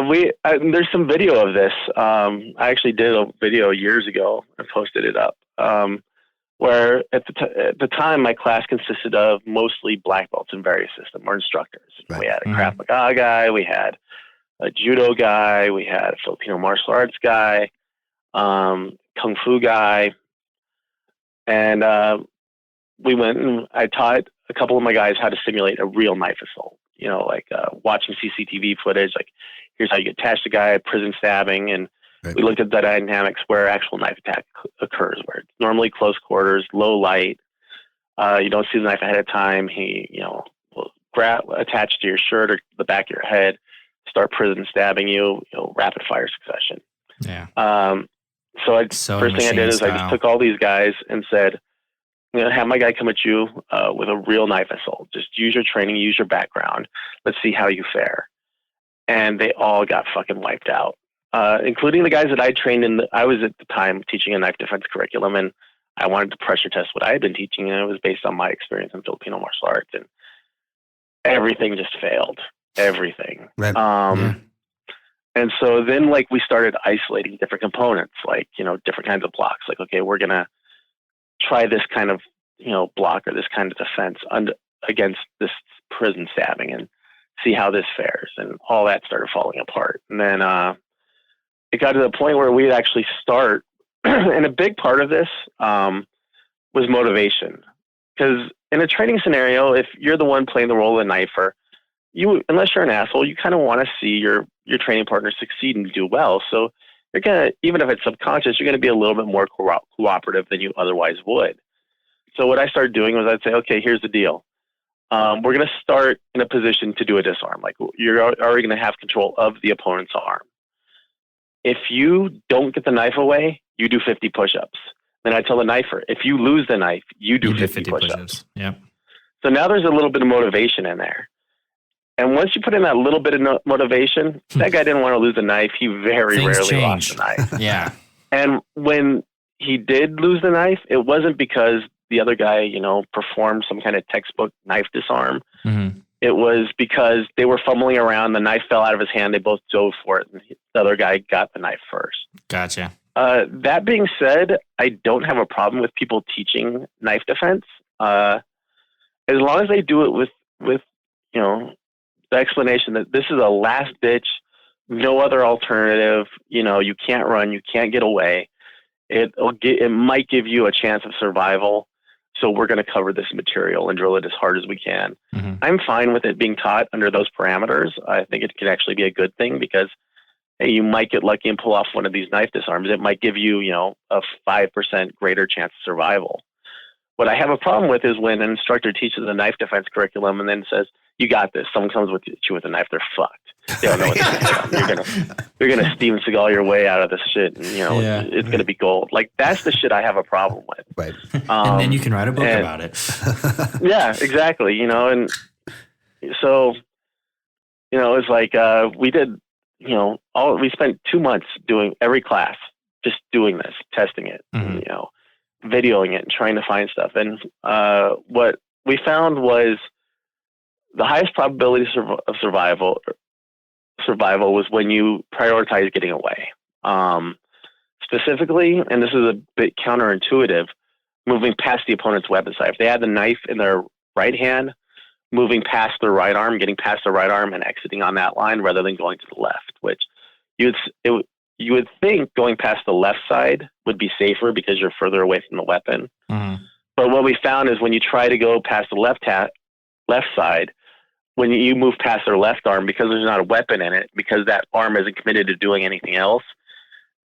know. There's some video of this. I actually did a video years ago and posted it up. Where at the time my class consisted of mostly black belts in various systems or instructors. Right. We had a Krav Maga guy, we had a judo guy, we had a Filipino martial arts guy, kung fu guy, and we went and I taught a couple of my guys how to simulate a real knife assault. Like watching CCTV footage, like here's how you attach the guy, prison stabbing, and we looked at the dynamics where actual knife attack occurs, where it's normally close quarters, low light. You don't see the knife ahead of time. He, will attach to your shirt or the back of your head, start prison stabbing you, rapid fire succession. Yeah. First thing I did is I just took all these guys and said, I'm going to have my guy come at you with a real knife assault. Just use your training, use your background. Let's see how you fare. And they all got fucking wiped out, including the guys that I trained in. I was at the time teaching a knife defense curriculum, and I wanted to pressure test what I had been teaching, and it was based on my experience in Filipino martial arts, and everything just failed. Everything. Right. And so then, like, we started isolating different components, like, different kinds of blocks. Like, okay, we're going to try this kind of, block or this kind of defense against this prison stabbing and see how this fares. And all that started falling apart. And then it got to the point where we'd actually start, and a big part of this was motivation. Because in a training scenario, if you're the one playing the role of the knifer, unless you're an asshole, you kind of want to see your training partner succeed and do well. So you're going to, even if it's subconscious, you're going to be a little bit more cooperative than you otherwise would. So what I started doing was I'd say, okay, here's the deal. We're going to start in a position to do a disarm. Like, you're already going to have control of the opponent's arm. If you don't get the knife away, you do 50 push-ups. Then I tell the knifer, if you lose the knife, you do 50 push-ups. Yep. So now there's a little bit of motivation in there. And once you put in that little bit of motivation, that guy didn't want to lose the knife. He very rarely lost the knife. Yeah. And when he did lose the knife, it wasn't because the other guy, performed some kind of textbook knife disarm. Mm-hmm. It was because they were fumbling around. The knife fell out of his hand. They both dove for it. And the other guy got the knife first. Gotcha. That being said, I don't have a problem with people teaching knife defense. As long as they do it with the explanation that this is a last ditch, no other alternative. You can't run, you can't get away. It might give you a chance of survival. So we're going to cover this material and drill it as hard as we can. Mm-hmm. I'm fine with it being taught under those parameters. I think it can actually be a good thing because you might get lucky and pull off one of these knife disarms. It might give you, a 5% greater chance of survival. What I have a problem with is when an instructor teaches a knife defense curriculum and then says, you got this. Someone comes with you with a knife, they're fucked. They don't know what's going on. You're gonna Steven Seagal your way out of this shit, and it's gonna be gold. Like, that's the shit I have a problem with. Right. And then you can write a book about it. Yeah, exactly. And so it's like we did. We spent 2 months doing every class, just doing this, testing it, videoing it, and trying to find stuff. And what we found was the highest probability of survival was when you prioritize getting away. Specifically, and this is a bit counterintuitive, moving past the opponent's weapon side. If they had the knife in their right hand, moving past their right arm, getting past their right arm and exiting on that line rather than going to the left, which you would think going past the left side would be safer because you're further away from the weapon. Mm-hmm. But what we found is when you try to go past the left side, when you move past their left arm, because there's not a weapon in it, because that arm isn't committed to doing anything else,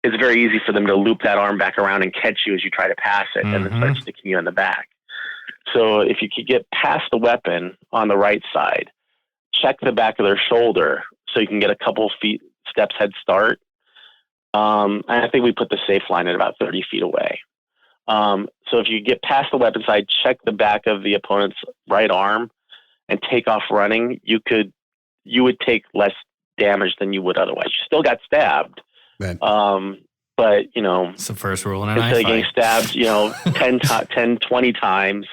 it's very easy for them to loop that arm back around and catch you as you try to pass it, and then start sticking you in the back. So if you could get past the weapon on the right side, check the back of their shoulder so you can get a couple steps head start. And I think we put the safe line at about 30 feet away. So if you get past the weapon side, check the back of the opponent's right arm and take off running, you would take less damage than you would otherwise. You still got stabbed. Right. But it's the first rule in a knife fight. Instead of getting stabbed, 10, 20 times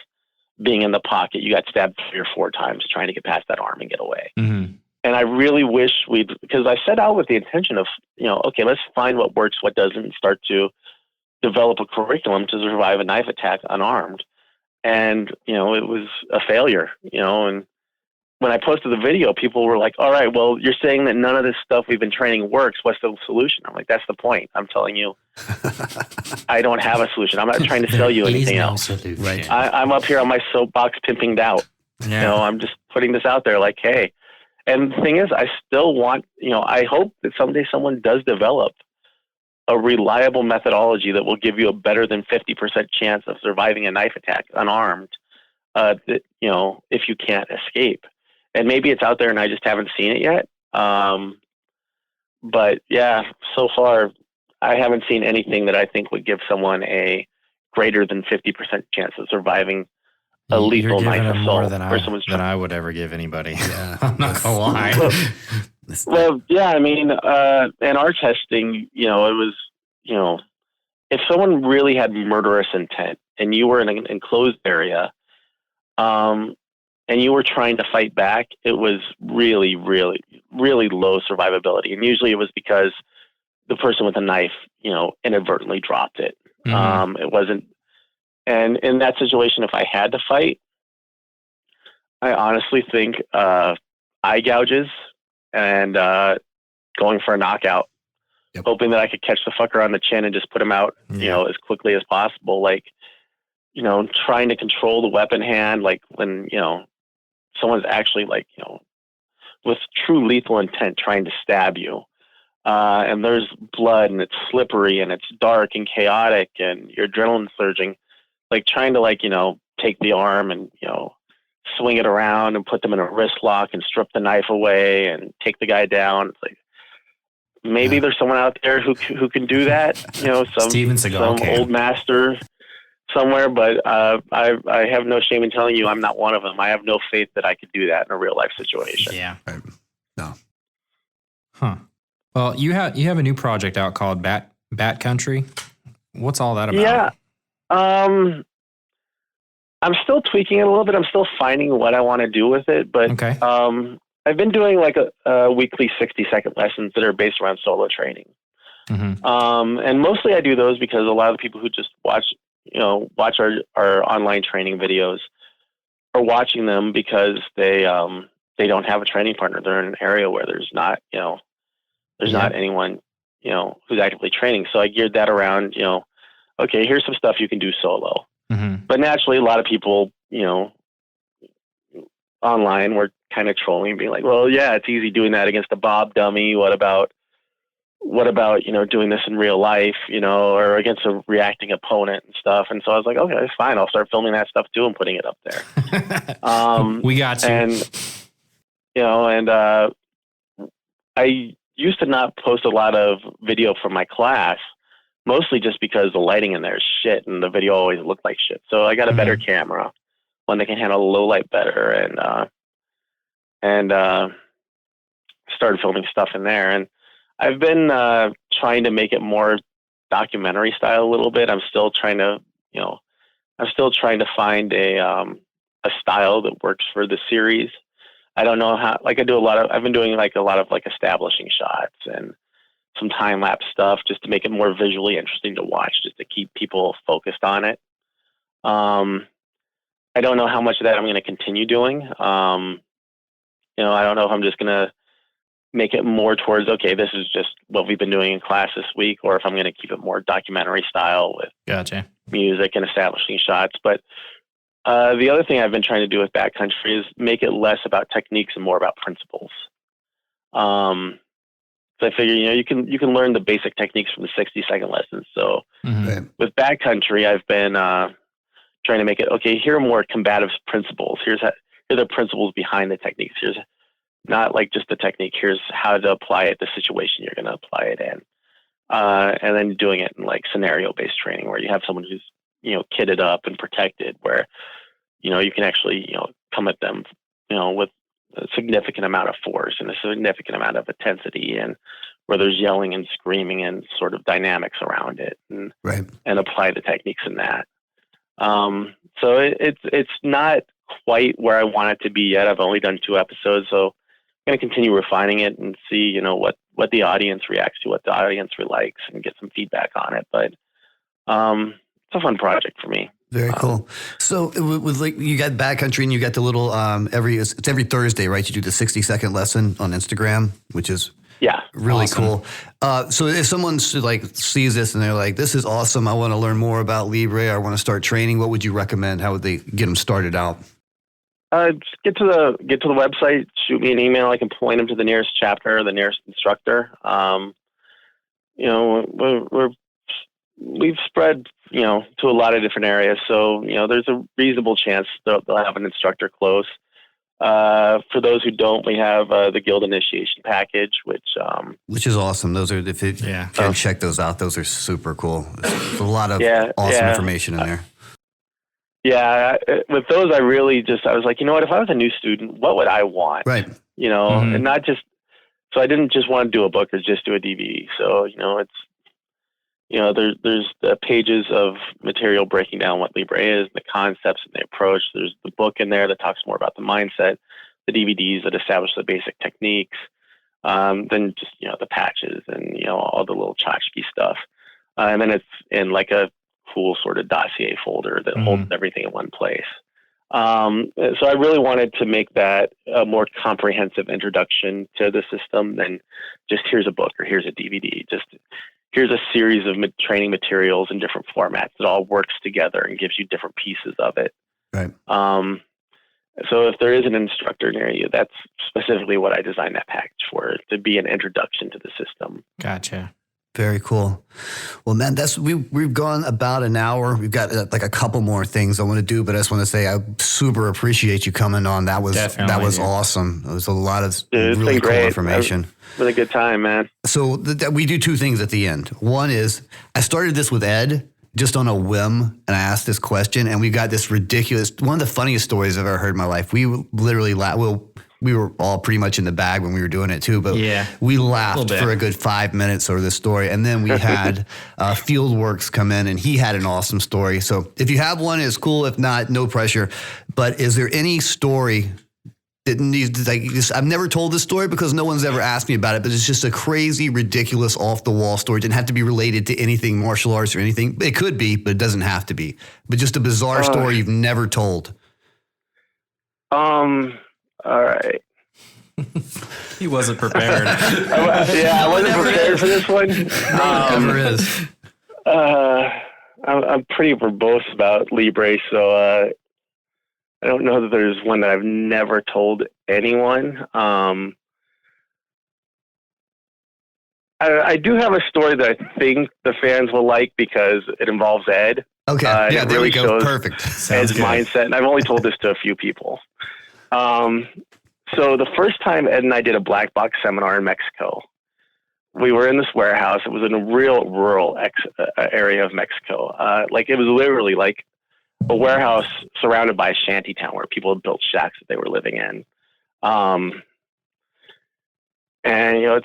being in the pocket, you got stabbed 3 or 4 times trying to get past that arm and get away. Mm-hmm. And I really wish because I set out with the intention of, okay, let's find what works, what doesn't, and start to develop a curriculum to survive a knife attack unarmed. And, it was a failure, and when I posted the video, people were like, all right, well, you're saying that none of this stuff we've been training works. What's the solution? I'm like, that's the point. I'm telling you, I don't have a solution. I'm not trying to sell you anything else. Right. I'm up here on my soapbox pimping doubt. Yeah. I'm just putting this out there like, hey. And the thing is, I still want, I hope that someday someone does develop a reliable methodology that will give you a better than 50% chance of surviving a knife attack unarmed, if you can't escape. And maybe it's out there and I just haven't seen it yet. But yeah, so far, I haven't seen anything that I think would give someone a greater than 50% chance of surviving a lethal You're knife giving him assault. more than I would ever give anybody. Yeah. I'm not gonna lie. Well, yeah, I mean, in our testing, it was, if someone really had murderous intent and you were in an enclosed area, and you were trying to fight back, it was really, really, really low survivability. And usually it was because the person with a knife, inadvertently dropped it. Mhm. It wasn't. And in that situation, if I had to fight, I honestly think eye gouges and going for a knockout, hoping that I could catch the fucker on the chin and just put him out, as quickly as possible. Like, trying to control the weapon hand, like when, someone's actually like, with true lethal intent trying to stab you. And there's blood and it's slippery and it's dark and chaotic and your adrenaline surging, like trying to take the arm and, swing it around and put them in a wrist lock and strip the knife away and take the guy down. It's like, maybe there's someone out there who can do that, some old master somewhere, but I have no shame in telling you I'm not one of them. I have no faith that I could do that in a real life situation. Yeah. Right. No. Huh. Well, you have a new project out called Bat Country. What's all that about? Yeah. I'm still tweaking it a little bit. I'm still finding what I want to do with it, but Okay. I've been doing like a weekly 60-second lessons that are based around solo training. Mm-hmm. And mostly I do those because a lot of the people who just watch our online training videos are watching them because they don't have a training partner. They're in an area where there's not, not anyone, who's actively training. So I geared that around, okay, here's some stuff you can do solo. Mm-hmm. But naturally, a lot of people, online were kind of trolling and being like, well, yeah, it's easy doing that against a Babb dummy. What about, doing this in real life, or against a reacting opponent and stuff. And so I was like, okay, fine. I'll start filming that stuff too and putting it up there. We got you. And, I used to not post a lot of video from my class, mostly just because the lighting in there is shit and the video always looked like shit. So I got a better camera, one that can handle low light better, and started filming stuff in there. And I've been trying to make it more documentary style a little bit. I'm still trying to find a style that works for the series. I don't know how, I've been doing a lot of establishing shots and some time lapse stuff just to make it more visually interesting to watch, just to keep people focused on it. I don't know how much of that I'm going to continue doing. I don't know if I'm just going to make it more towards, okay, this is just what we've been doing in class this week, or if I'm going to keep it more documentary style with Gotcha. music and establishing shots. But the other thing I've been trying to do with Backcountry is make it less about techniques and more about principles. So I figure, you can learn the basic techniques from the 60-second lessons. So with Backcountry, I've been trying to make it, okay, here are more combative principles. Here are the principles behind the techniques. Here's not like just the technique. Here's how to apply it, the situation you're going to apply it in. And then doing it in scenario-based training where you have someone who's, kitted up and protected, where, you can actually, come at them, with a significant amount of force and a significant amount of intensity, and where there's yelling and screaming and sort of dynamics around it, and apply the techniques in that. So it's not quite where I want it to be yet. I've only done 2 episodes, so I'm going to continue refining it and see, what the audience reacts to, what the audience likes, and get some feedback on it. But it's a fun project for me. Very cool. So with you got Backcountry and you got the little it's every Thursday, right? You do the 60-second lesson on Instagram, which is really awesome. Cool. So if someone sees this and they're like, this is awesome, I want to learn more about Libre, I want to start training, what would you recommend? How would they get them started out? Just get to the website, shoot me an email. I can point them to the nearest chapter or the nearest instructor. You know, we've spread, you know, to a lot of different areas. So, you know, there's a reasonable chance they'll have an instructor close. For those who don't, we have the Guild Initiation Package, which is awesome. Those are, if you can check those out, those are super cool. There's a lot of awesome information in there. Yeah, with those, I was like, you know what, if I was a new student, what would I want? Right. You know, and not just, so I didn't just want to do a book or just do a DVD. So, you know, it's, you know, there's the pages of material breaking down what Libre is, the concepts and the approach. There's the book in there that talks more about the mindset, the DVDs that establish the basic techniques, then just, you know, the patches and, you know, all the little tchotchke stuff. And then it's in like a cool sort of dossier folder that holds everything in one place. So I really wanted to make that a more comprehensive introduction to the system than just here's a book or here's a DVD. Just here's a series of training materials in different formats that all works together and gives you different pieces of it. Right. So if there is an instructor near you, that's specifically what I designed that package for, to be an introduction to the system. Gotcha. Very cool. Well, man, we've gone about an hour. We've got like a couple more things I want to do, but I just want to say I super appreciate you coming on. That was awesome. It was a lot of really cool information. It's been a good time, man. So we do two things at the end. One is I started this with Ed just on a whim, and I asked this question, and we got this ridiculous, one of the funniest stories I've ever heard in my life. We literally we were all pretty much in the bag when we were doing it too, but we laughed for a good 5 minutes over this story. And then we had Fieldworks come in, and he had an awesome story. So if you have one, it's cool. If not, no pressure. But is there any story that needs, like, I've never told this story because no one's ever asked me about it, but it's just a crazy, ridiculous, off-the-wall story. It didn't have to be related to anything martial arts or anything. It could be, but it doesn't have to be. But just a bizarre story you've never told. All right. He wasn't prepared. I wasn't prepared for this one. Never is. I'm pretty verbose about Libre, so I don't know that there's one that I've never told anyone. I do have a story that I think the fans will like because it involves Ed. Okay, there really we go. Perfect. Ed's mindset, and I've only told this to a few people. So the first time Ed and I did a black box seminar in Mexico, we were in this warehouse. It was in a real rural area of Mexico. Like it was literally like a warehouse surrounded by a shanty town where people had built shacks that they were living in. And, you know,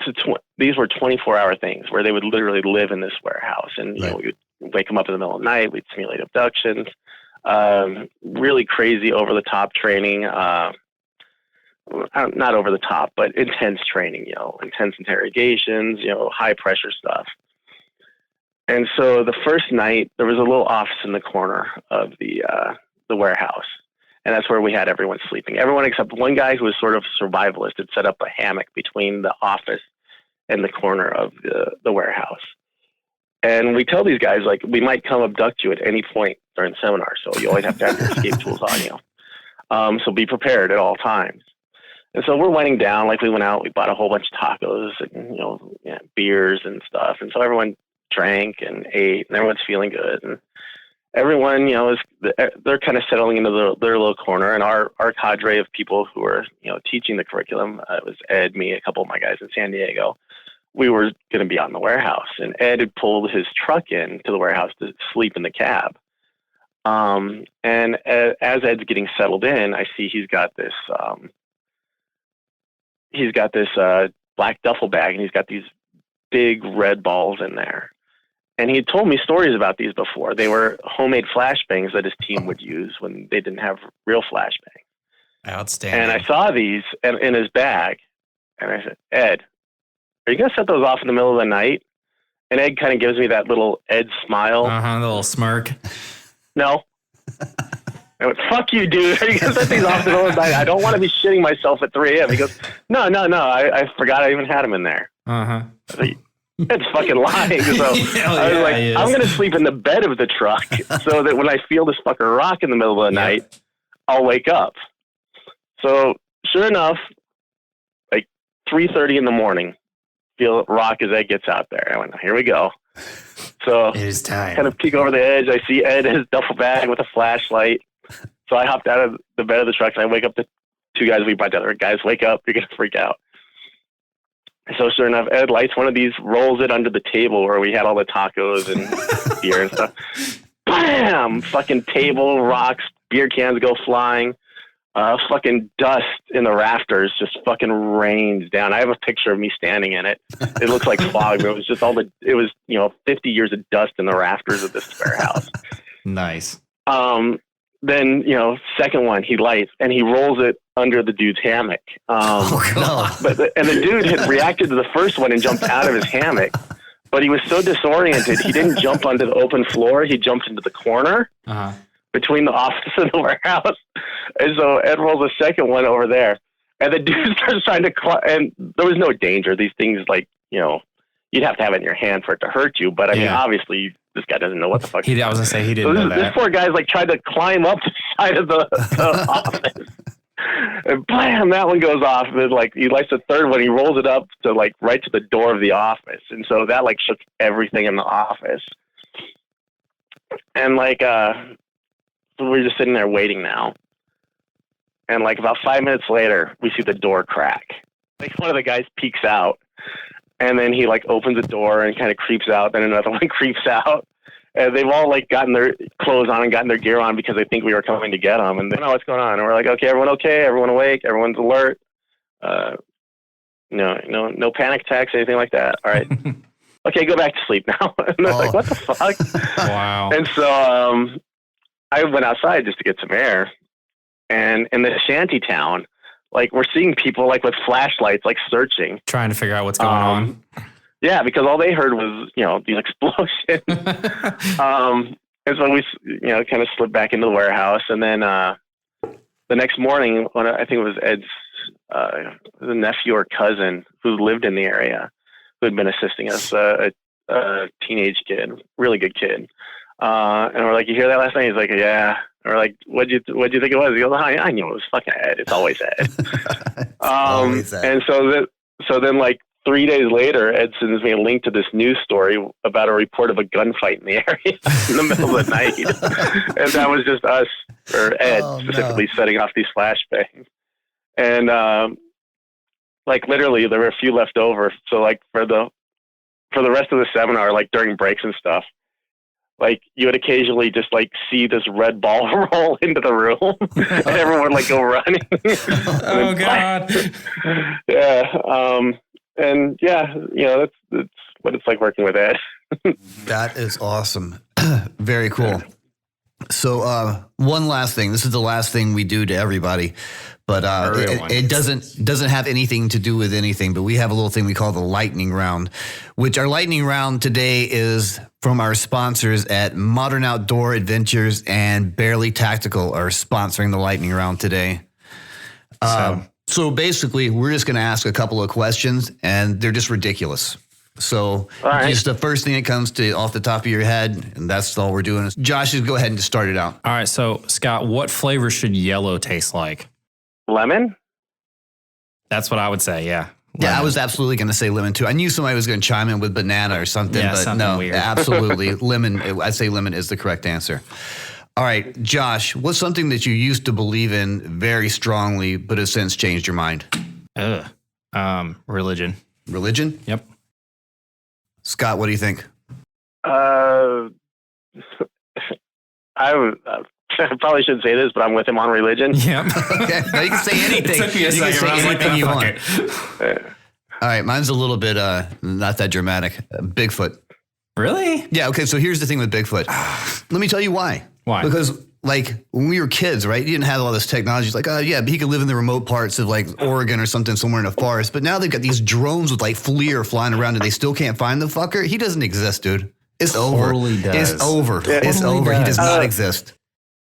these were 24-hour things where they would literally live in this warehouse. And, you know, we would wake them up in the middle of the night. We'd simulate abductions. Really crazy, over-the-top training. Not over the top, but intense training, you know, intense interrogations, you know, high pressure stuff. And so the first night there was a little office in the corner of the warehouse. And that's where we had everyone sleeping. Everyone except one guy who was sort of survivalist had set up a hammock between the office and the corner of the warehouse. And we tell these guys, like, we might come abduct you at any point during seminar. So you always have to have your escape tools on you. So be prepared at all times. And so we're winding down. Like we went out, we bought a whole bunch of tacos and, you know, beers and stuff. And so everyone drank and ate and everyone's feeling good. And everyone, you know, they're kind of settling into their little corner. And our cadre of people who were, you know, teaching the curriculum, it was Ed, me, a couple of my guys in San Diego. We were going to be out in the warehouse. And Ed had pulled his truck in to the warehouse to sleep in the cab. And as Ed's getting settled in, I see he's got this black duffel bag, and he's got these big red balls in there. And he had told me stories about these before. They were homemade flashbangs that his team would use when they didn't have real flashbangs. Outstanding. And I saw these in his bag, and I said, Ed, are you going to set those off in the middle of the night? And Ed kind of gives me that little Ed smile. The little smirk. No. I went, fuck you, dude. Are you going to set these off in the middle of the night? I don't want to be shitting myself at 3 a.m. He goes, no. I forgot I even had them in there. I was like, that's fucking lying. So I was like, I'm going to sleep in the bed of the truck so that when I feel this fucker rock in the middle of the night, I'll wake up. So sure enough, like 3:30 in the morning, feel rock as Ed gets out there. I went, here we go. So It is time. kind of peek over the edge. I see Ed in his duffel bag with a flashlight. So I hopped out of the bed of the truck and I wake up the two guys we brought together. Guys, wake up. You're going to freak out. So sure enough, Ed lights one of these, rolls it under the table where we had all the tacos and beer and stuff. Bam! Fucking table, rocks, beer cans go flying. Fucking dust in the rafters just fucking rains down. I have a picture of me standing in it. It looks like fog, but it was just 50 years of dust in the rafters of this spare house. Nice. Then, second one, he lights and he rolls it under the dude's hammock. The dude had reacted to the first one and jumped out of his hammock, but he was so disoriented, he didn't jump onto the open floor. He jumped into the corner between the office and the warehouse. And so Ed rolls a second one over there. And the dude starts trying to climb. And there was no danger. These things, you'd have to have it in your hand for it to hurt you. But, I mean, obviously, this guy doesn't know what the fuck. I was going to say, he didn't know that. This poor guy's, tried to climb up the side of the office. And blam, that one goes off. And then, he lights the third one. He rolls it up to, right to the door of the office. And so that, shook everything in the office. And, so we're just sitting there waiting now. And about 5 minutes later, we see the door crack. One of the guys peeks out, and then he opens the door and kind of creeps out. Then another one creeps out, and they've all gotten their clothes on and gotten their gear on because they think we were coming to get them. And they don't know what's going on. And we're like, okay, everyone awake, everyone's alert. No panic attacks, anything like that. All right. Okay, go back to sleep now. And they're like, what the fuck? Wow. And so I went outside just to get some air. And in the shanty town, we're seeing people with flashlights, searching. Trying to figure out what's going on. Yeah, because all they heard was, these explosions. And so we, kind of slipped back into the warehouse. And then the next morning, when I think it was Ed's the nephew or cousin who lived in the area, who had been assisting us, a teenage kid, really good kid. And we're like, you hear that last night? He's like, yeah. And we're like, what'd you think it was? He goes, I knew it was fucking Ed. It's always Ed. Always Ed. And so then 3 days later, Ed sends me a link to this news story about a report of a gunfight in the area in the middle of the night. And that was just us, or Ed specifically, setting off these flashbangs. And literally, there were a few left over. So for the rest of the seminar, during breaks and stuff, you would occasionally just see this red ball roll into the room and everyone go running. Oh God. Yeah. And yeah, that's what it's like working with Ed. That is awesome. Very cool. So one last thing. This is the last thing we do to everybody, but it doesn't have anything to do with anything. But we have a little thing we call the lightning round, which our lightning round today is from our sponsors at Modern Outdoor Adventures and Barely Tactical are sponsoring the lightning round today. So basically, we're just going to ask a couple of questions, and they're just ridiculous. So just the first thing that comes to off the top of your head, and that's all we're doing. Josh, just go ahead and just start it out. All right. So, Scott, what flavor should yellow taste like? Lemon? That's what I would say, yeah. Yeah, Lemon. I was absolutely going to say lemon, too. I knew somebody was going to chime in with banana or something, but something no, weird. Absolutely. Lemon, I'd say lemon is the correct answer. All right, Josh, what's something that you used to believe in very strongly, but has since changed your mind? Religion. Religion? Yep. Scott, what do you think? I probably shouldn't say this, but I'm with him on religion. Yep. Okay. No, you can say anything. It took me a second. I was like, anything you fuck want. it. All right, mine's a little bit not that dramatic. Bigfoot. Really? Yeah, okay, so here's the thing with Bigfoot. Let me tell you why. Why? Because when we were kids, right, you didn't have all this technology. It's like, oh yeah, but he could live in the remote parts of Oregon or something somewhere in a forest. But now they've got these drones with FLIR flying around and they still can't find the fucker. He doesn't exist, dude. It's over. Totally does. It's over. Yeah. It's Totally over. He does. does not exist.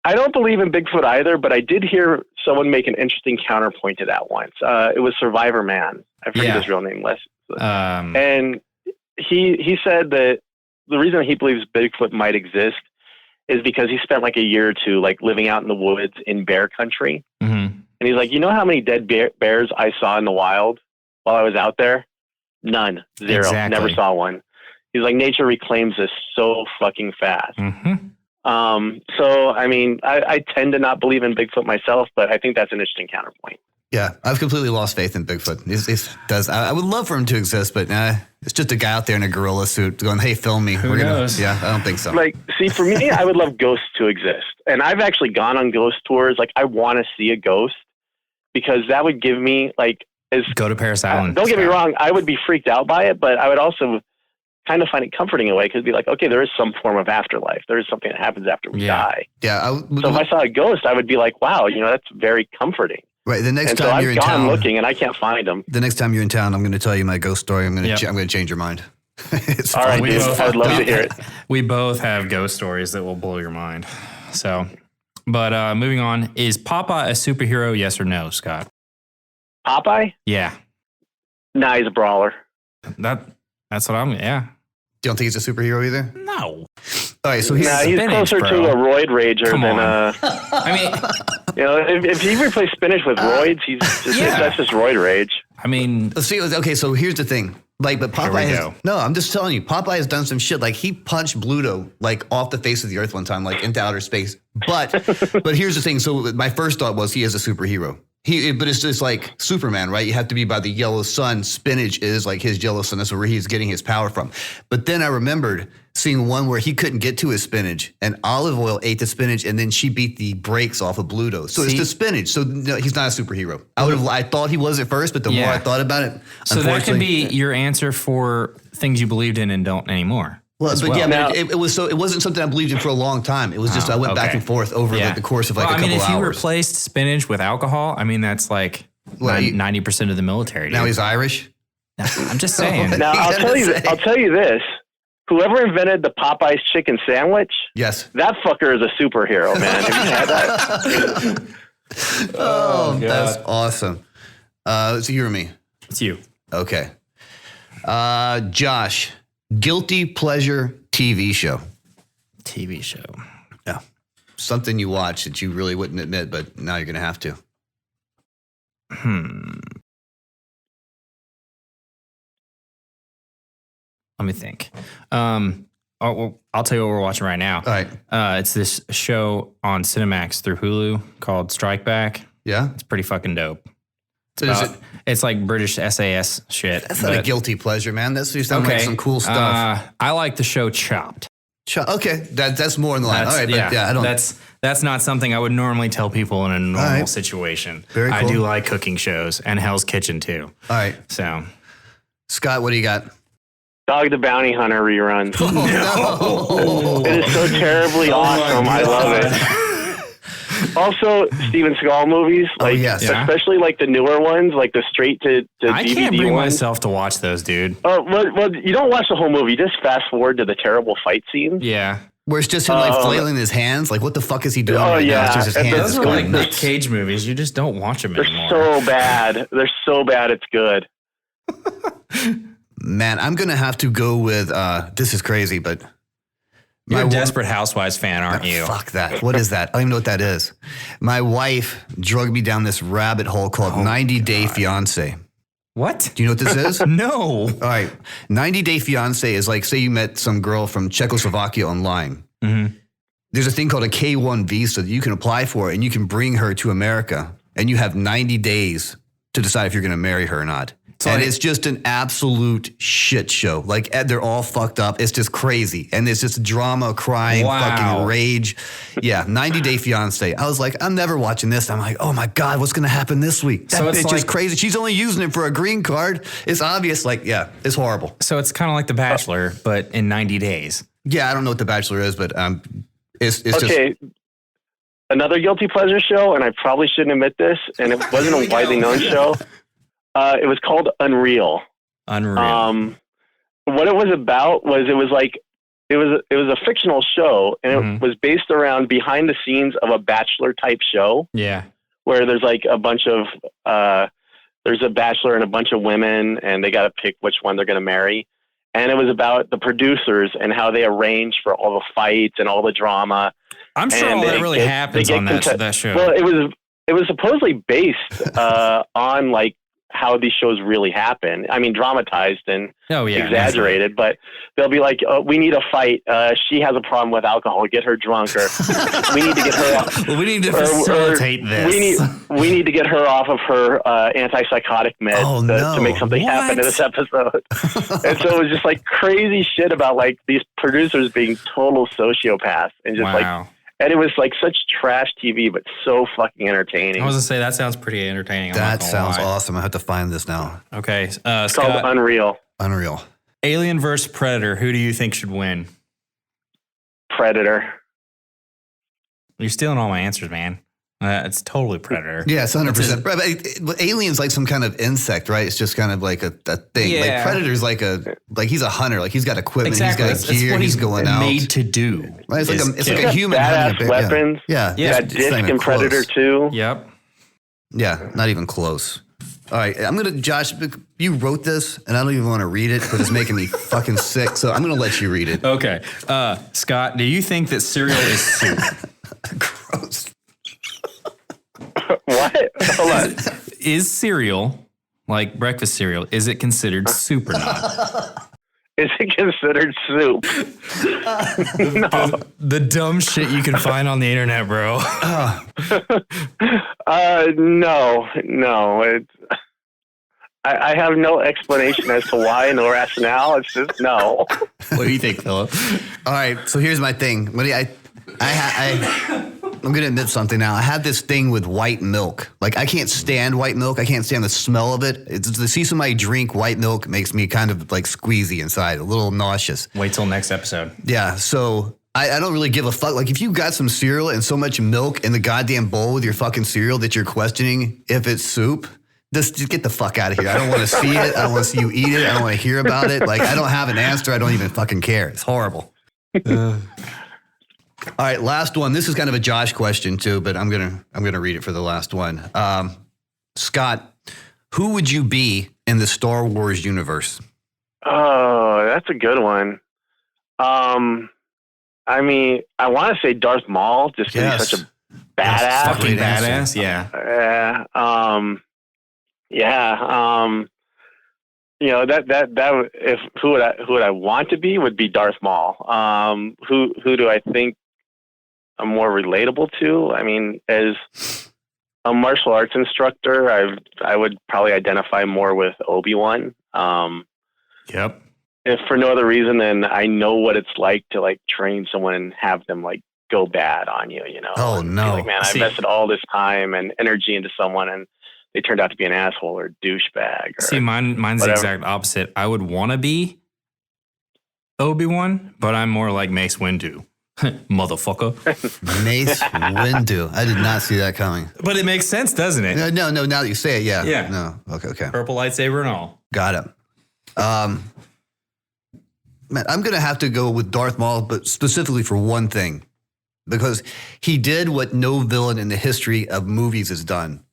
I don't believe in Bigfoot either, but I did hear someone make an interesting counterpoint to that once. It was Survivor Man. I forget his real name, Les. And he said that the reason he believes Bigfoot might exist is because he spent a year or two living out in the woods in bear country. Mm-hmm. And he's like, you know how many dead bears I saw in the wild while I was out there? None. Zero. Exactly. Never saw one. He's like, nature reclaims this so fucking fast. So, I mean, I tend to not believe in Bigfoot myself, but I think that's an interesting counterpoint. Yeah, I've completely lost faith in Bigfoot. I would love for him to exist, but it's just a guy out there in a gorilla suit going, "Hey, film me." Who knows? Yeah, I don't think so. Like, see, for me, I would love ghosts to exist, and I've actually gone on ghost tours. Like, I want to see a ghost because that would give me go to Paris Island. Don't get me wrong, I would be freaked out by it, but I would also kind of find it comforting in a way because it'd be like, okay, there is some form of afterlife. There is something that happens after we die. Yeah. So if I saw a ghost, I would be like, wow, that's very comforting. Right. The next and time so you're in I've town, gone looking and I can't find them. The next time you're in town, I'm going to tell you my ghost story. I'm going to change your mind. All right, dude. I'd love to hear it. We both have ghost stories that will blow your mind. So, but moving on, is Popeye a superhero? Yes or no, Scott? Popeye? Yeah. Nah, he's a brawler. That's what I'm. Yeah. You don't think he's a superhero either? No. All right, so he's closer to a roid rager than I mean, if he replaced spinach with roids, that's just roid rage. I mean, let's see. Okay, so here's the thing. But Popeye I'm just telling you, Popeye has done some shit. Like he punched Bluto off the face of the earth one time, into outer space. But here's the thing. So my first thought was he is a superhero. But it's just like Superman, right? You have to be by the yellow sun. Spinach is like his yellow sun. That's where he's getting his power from. But then I remembered seeing one where he couldn't get to his spinach, and Olive Oil ate the spinach, and then she beat the brakes off of Bluto. So it's the spinach. So no, he's not a superhero. I thought he was at first, but the more I thought about it, so that can be your answer for things you believed in and don't anymore. Well, but yeah, now, it wasn't something I believed in for a long time. It was just I went back and forth over the course of a couple hours. If you replaced spinach with alcohol, I mean that's like 90% of the military. Dude. Now he's Irish. I'm just saying. Now I'll tell you this: whoever invented the Popeyes chicken sandwich, yes, that fucker is a superhero, man. Have you had that? Oh, that's awesome. It's you or me? It's you. Okay. Josh. Guilty pleasure TV show. TV show. Yeah. Something you watch that you really wouldn't admit, but now you're going to have to. Let me think. I'll tell you what we're watching right now. All right. It's this show on Cinemax through Hulu called Strike Back. Yeah. It's pretty fucking dope. So it's like British SAS shit. That's not a guilty pleasure, man. That's just like some cool stuff. I like the show Chopped. Okay, that's more in the line. All right, but I don't. That's not something I would normally tell people in a normal situation. Very cool. I do like cooking shows and Hell's Kitchen too. All right. So, Scott, what do you got? Dog the Bounty Hunter reruns. Oh, no. It is so terribly awesome. I love it. Also, Steven Seagal movies, especially like the newer ones, like the straight to DVD I can't bring ones. myself to watch those, dude. Well, you don't watch the whole movie. You just fast forward to the terrible fight scenes. Yeah. Where it's just him flailing his hands. Like, what the fuck is he doing right now? It's just his hands. Those are like Nick Cage movies. You just don't watch them anymore. They're so bad. They're so bad. It's good. Man, I'm going to have to go with, this is crazy, but. You're a Desperate Housewives fan, aren't you? Fuck that. What is that? I don't even know what that is. My wife drug me down this rabbit hole called 90 Day Fiancé. What? Do you know what this is? No. All right. 90 Day Fiancé is like, say you met some girl from Czechoslovakia online. Mm-hmm. There's a thing called a K-1 visa that you can apply for, and you can bring her to America, and you have 90 days to decide if you're going to marry her or not. And it's just an absolute shit show. Like, they're all fucked up. It's just crazy. And it's just drama, crying, fucking rage. Yeah, 90 Day Fiancé. I was like, I'm never watching this. I'm like, oh my God, what's going to happen this week? That bitch is crazy. She's only using it for a green card. It's obvious. Like, yeah, it's horrible. So it's kind of like The Bachelor, but in 90 days. Yeah, I don't know what The Bachelor is, but it's just... Okay. Another guilty pleasure show, and I probably shouldn't admit this, and it wasn't a widely known show. It was called Unreal. Unreal. What it was about was it was a fictional show, and it was based around behind the scenes of a Bachelor type show. Yeah, where there's like a bunch of there's a bachelor and a bunch of women, and they got to pick which one they're going to marry. And it was about the producers and how they arrange for all the fights and all the drama. I'm sure all that really happens on that show. Well, it was supposedly based on like how these shows really happen. I mean, dramatized and exaggerated, but they'll be like, oh, we need a fight. She has a problem with alcohol. Get her drunk, or we need to get her off. We need to facilitate this. We need to get her off of her antipsychotic meds to make something happen in this episode. And so it was just like crazy shit about like these producers being total sociopaths and just like, and it was like such trash TV, but so fucking entertaining. I was going to say, that sounds pretty entertaining. That sounds awesome. I have to find this now. Okay. It's called Unreal. Alien vs. Predator. Who do you think should win? Predator. You're stealing all my answers, man. It's totally Predator. Yeah, it's 100%. But Alien's like some kind of insect, right? It's just kind of like a thing. Yeah. Like Predator's like he's a hunter. Like he's got equipment, exactly. He's got gear, he's going out. Made to do. Right? It's like a human having weapons. Yeah. That disc in Predator 2. Yep. Yeah, not even close. All right, Josh, you wrote this, and I don't even want to read it because it's making me fucking sick. So I'm going to let you read it. Okay. Scott, do you think that cereal is soup? Gross. What? Hold on. Is cereal, like breakfast cereal, is it considered soup or not? Is it considered soup? No. The dumb shit you can find on the internet, bro. No. I have no explanation as to why, no rationale. It's just no. What do you think, Philip? All right, so here's my thing. I'm going to admit something now. I have this thing with white milk. Like, I can't stand white milk. I can't stand the smell of it. To see somebody drink white milk makes me kind of like squeezy inside, a little nauseous. Wait till next episode. Yeah, so I don't really give a fuck. Like, if you got some cereal and so much milk in the goddamn bowl with your fucking cereal that you're questioning if it's soup, just get the fuck out of here. I don't want to see it. I don't want to see you eat it. I don't want to hear about it. Like, I don't have an answer. I don't even fucking care. It's horrible. All right, last one. This is kind of a Josh question too, but I'm gonna read it for the last one. Scott, who would you be in the Star Wars universe? Oh, that's a good one. I mean, I want to say Darth Maul, just because he's such a badass. Fucking badass, yeah. You know, that if who would I want to be would be Darth Maul. Who do I think I'm more relatable to? I mean, as a martial arts instructor, I would probably identify more with Obi-Wan. Yep. If for no other reason than I know what it's like to like train someone and have them like go bad on you, you know? Oh no. Like, man, I invested all this time and energy into someone and they turned out to be an asshole or a douchebag. See, mine's the exact opposite. I would want to be Obi-Wan, but I'm more like Mace Windu. Motherfucker. Mace Windu. I did not see that coming. But it makes sense, doesn't it? No, now that you say it, yeah. Yeah. No. Okay. Purple lightsaber and all. Got it. Man, I'm going to have to go with Darth Maul, but specifically for one thing. Because he did what no villain in the history of movies has done.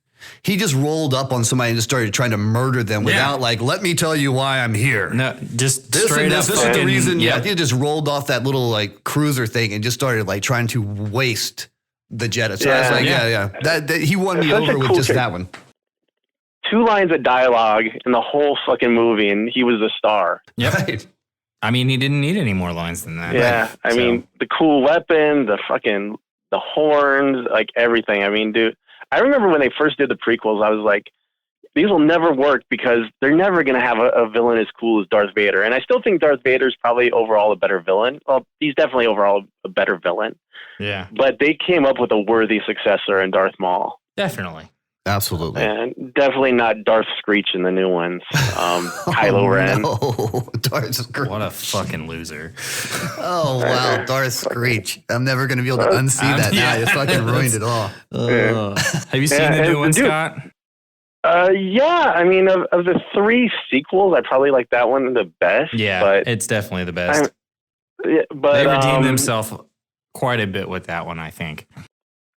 He just rolled up on somebody and just started trying to murder them without let me tell you why I'm here. No, just this straight up. This is the reason. Yeah, he just rolled off that little like cruiser thing and just started like trying to waste the Jedi. So I was like, that he won me over with just that one. 2 lines of dialogue in the whole fucking movie, and he was the star. Yep. Right. I mean, he didn't need any more lines than that. Yeah, right? I mean, the cool weapon, the horns, like everything. I mean, dude, I remember when they first did the prequels, I was like, these will never work because they're never going to have a villain as cool as Darth Vader. And I still think Darth Vader is probably overall a better villain. Well, he's definitely overall a better villain. Yeah. But they came up with a worthy successor in Darth Maul. Definitely. Absolutely. And definitely not Darth Screech in the new ones. Kylo Ren. No. Darth Screech. What a fucking loser. Oh, wow. Darth Screech. I'm never going to be able to unsee that now. You fucking ruined it all. Have you seen the new one, Scott? Yeah. I mean, of the 3 sequels, I probably like that one the best. Yeah, but it's definitely the best. But they redeemed themselves quite a bit with that one, I think.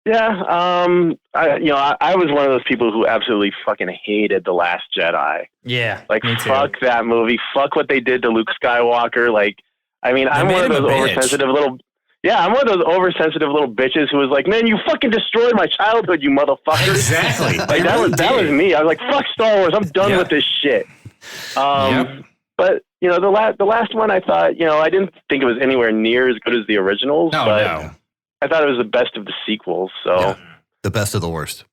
Yeah, I was one of those people who absolutely fucking hated The Last Jedi. Yeah, like fuck that movie. Fuck what they did to Luke Skywalker. Like, I mean, I'm one of those oversensitive little. Yeah, I'm one of those oversensitive little bitches who was like, man, you fucking destroyed my childhood, you motherfucker. Exactly. Like, that was me. I was like, fuck Star Wars. I'm done with this shit. But, you know, the last one I thought, you know, I didn't think it was anywhere near as good as the originals. But I thought it was the best of the sequels. So the best of the worst.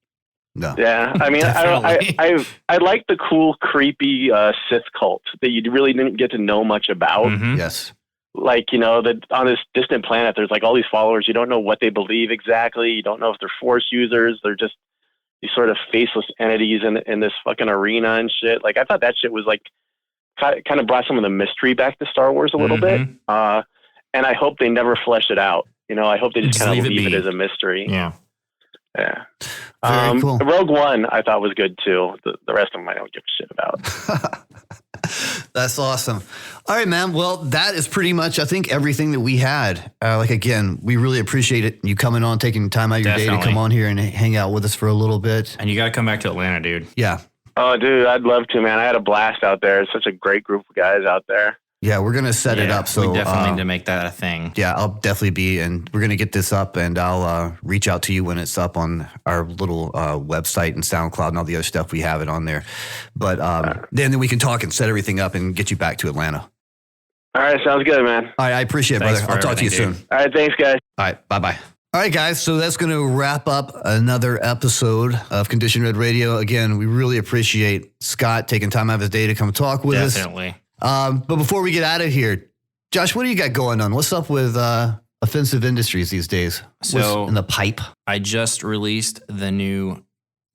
No. Yeah, I mean, I like the cool, creepy Sith cult that you really didn't get to know much about. Mm-hmm. Yes. Like, you know, that on this distant planet, there's like all these followers. You don't know what they believe exactly. You don't know if they're Force users. They're just these sort of faceless entities in this fucking arena and shit. Like, I thought that shit was like kind of brought some of the mystery back to Star Wars a little bit. And I hope they never flesh it out. You know, I hope they just kind of leave it as a mystery. Yeah. Yeah. Very cool. Rogue One I thought was good too. The rest of them I don't give a shit about. That's awesome. All right, man. Well, that is pretty much, I think, everything that we had. Like, again, we really appreciate it. You coming on, taking time out of your day to come on here and hang out with us for a little bit. And you got to come back to Atlanta, dude. Yeah. Oh, dude, I'd love to, man. I had a blast out there. It's such a great group of guys out there. Yeah, we're going to set it up. So we definitely need to make that a thing. Yeah, I'll definitely be, and we're going to get this up, and I'll reach out to you when it's up on our little website and SoundCloud and all the other stuff. We have it on there. But then we can talk and set everything up and get you back to Atlanta. All right, sounds good, man. All right, I appreciate it, brother. I'll talk to you soon. All right, thanks, guys. All right, bye-bye. All right, guys, so that's going to wrap up another episode of Condition Red Radio. Again, we really appreciate Scott taking time out of his day to come talk with us. Definitely. But before we get out of here, Josh, what do you got going on? What's up with Offensive Industries these days? What's in the pipe? I just released the new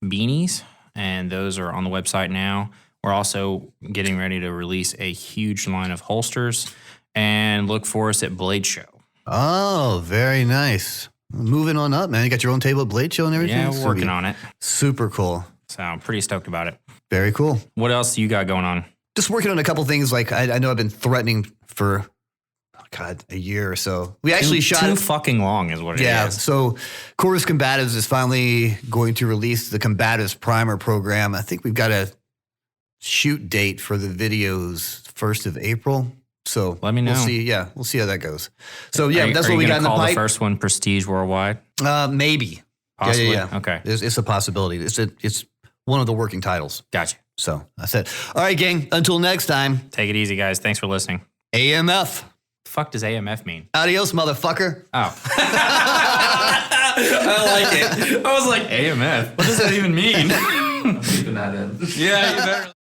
beanies, and those are on the website now. We're also getting ready to release a huge line of holsters, and look for us at Blade Show. Oh, very nice. Moving on up, man. You got your own table at Blade Show and everything? Yeah, we're working on it. Super cool. So I'm pretty stoked about it. Very cool. What else you got going on? Just working on a couple things. Like I know I've been threatening for, a year or so. We actually shot too fucking long is what it is. Yeah. So Chorus Combatives is finally going to release the Combatives Primer program. I think we've got a shoot date for the videos 1st of April. So let me know. We'll see. Yeah, we'll see how that goes. So yeah, that's what we got in the pipe. pipe. The first one Prestige Worldwide? Maybe. Possibly. Yeah. Okay. It's a possibility. It's one of the working titles. Gotcha. So that's it. All right, gang. Until next time. Take it easy, guys. Thanks for listening. AMF. The fuck does AMF mean? Adios, motherfucker. Oh. I like it. I was like, AMF? What does that even mean? I'm keeping that in. Yeah, you better.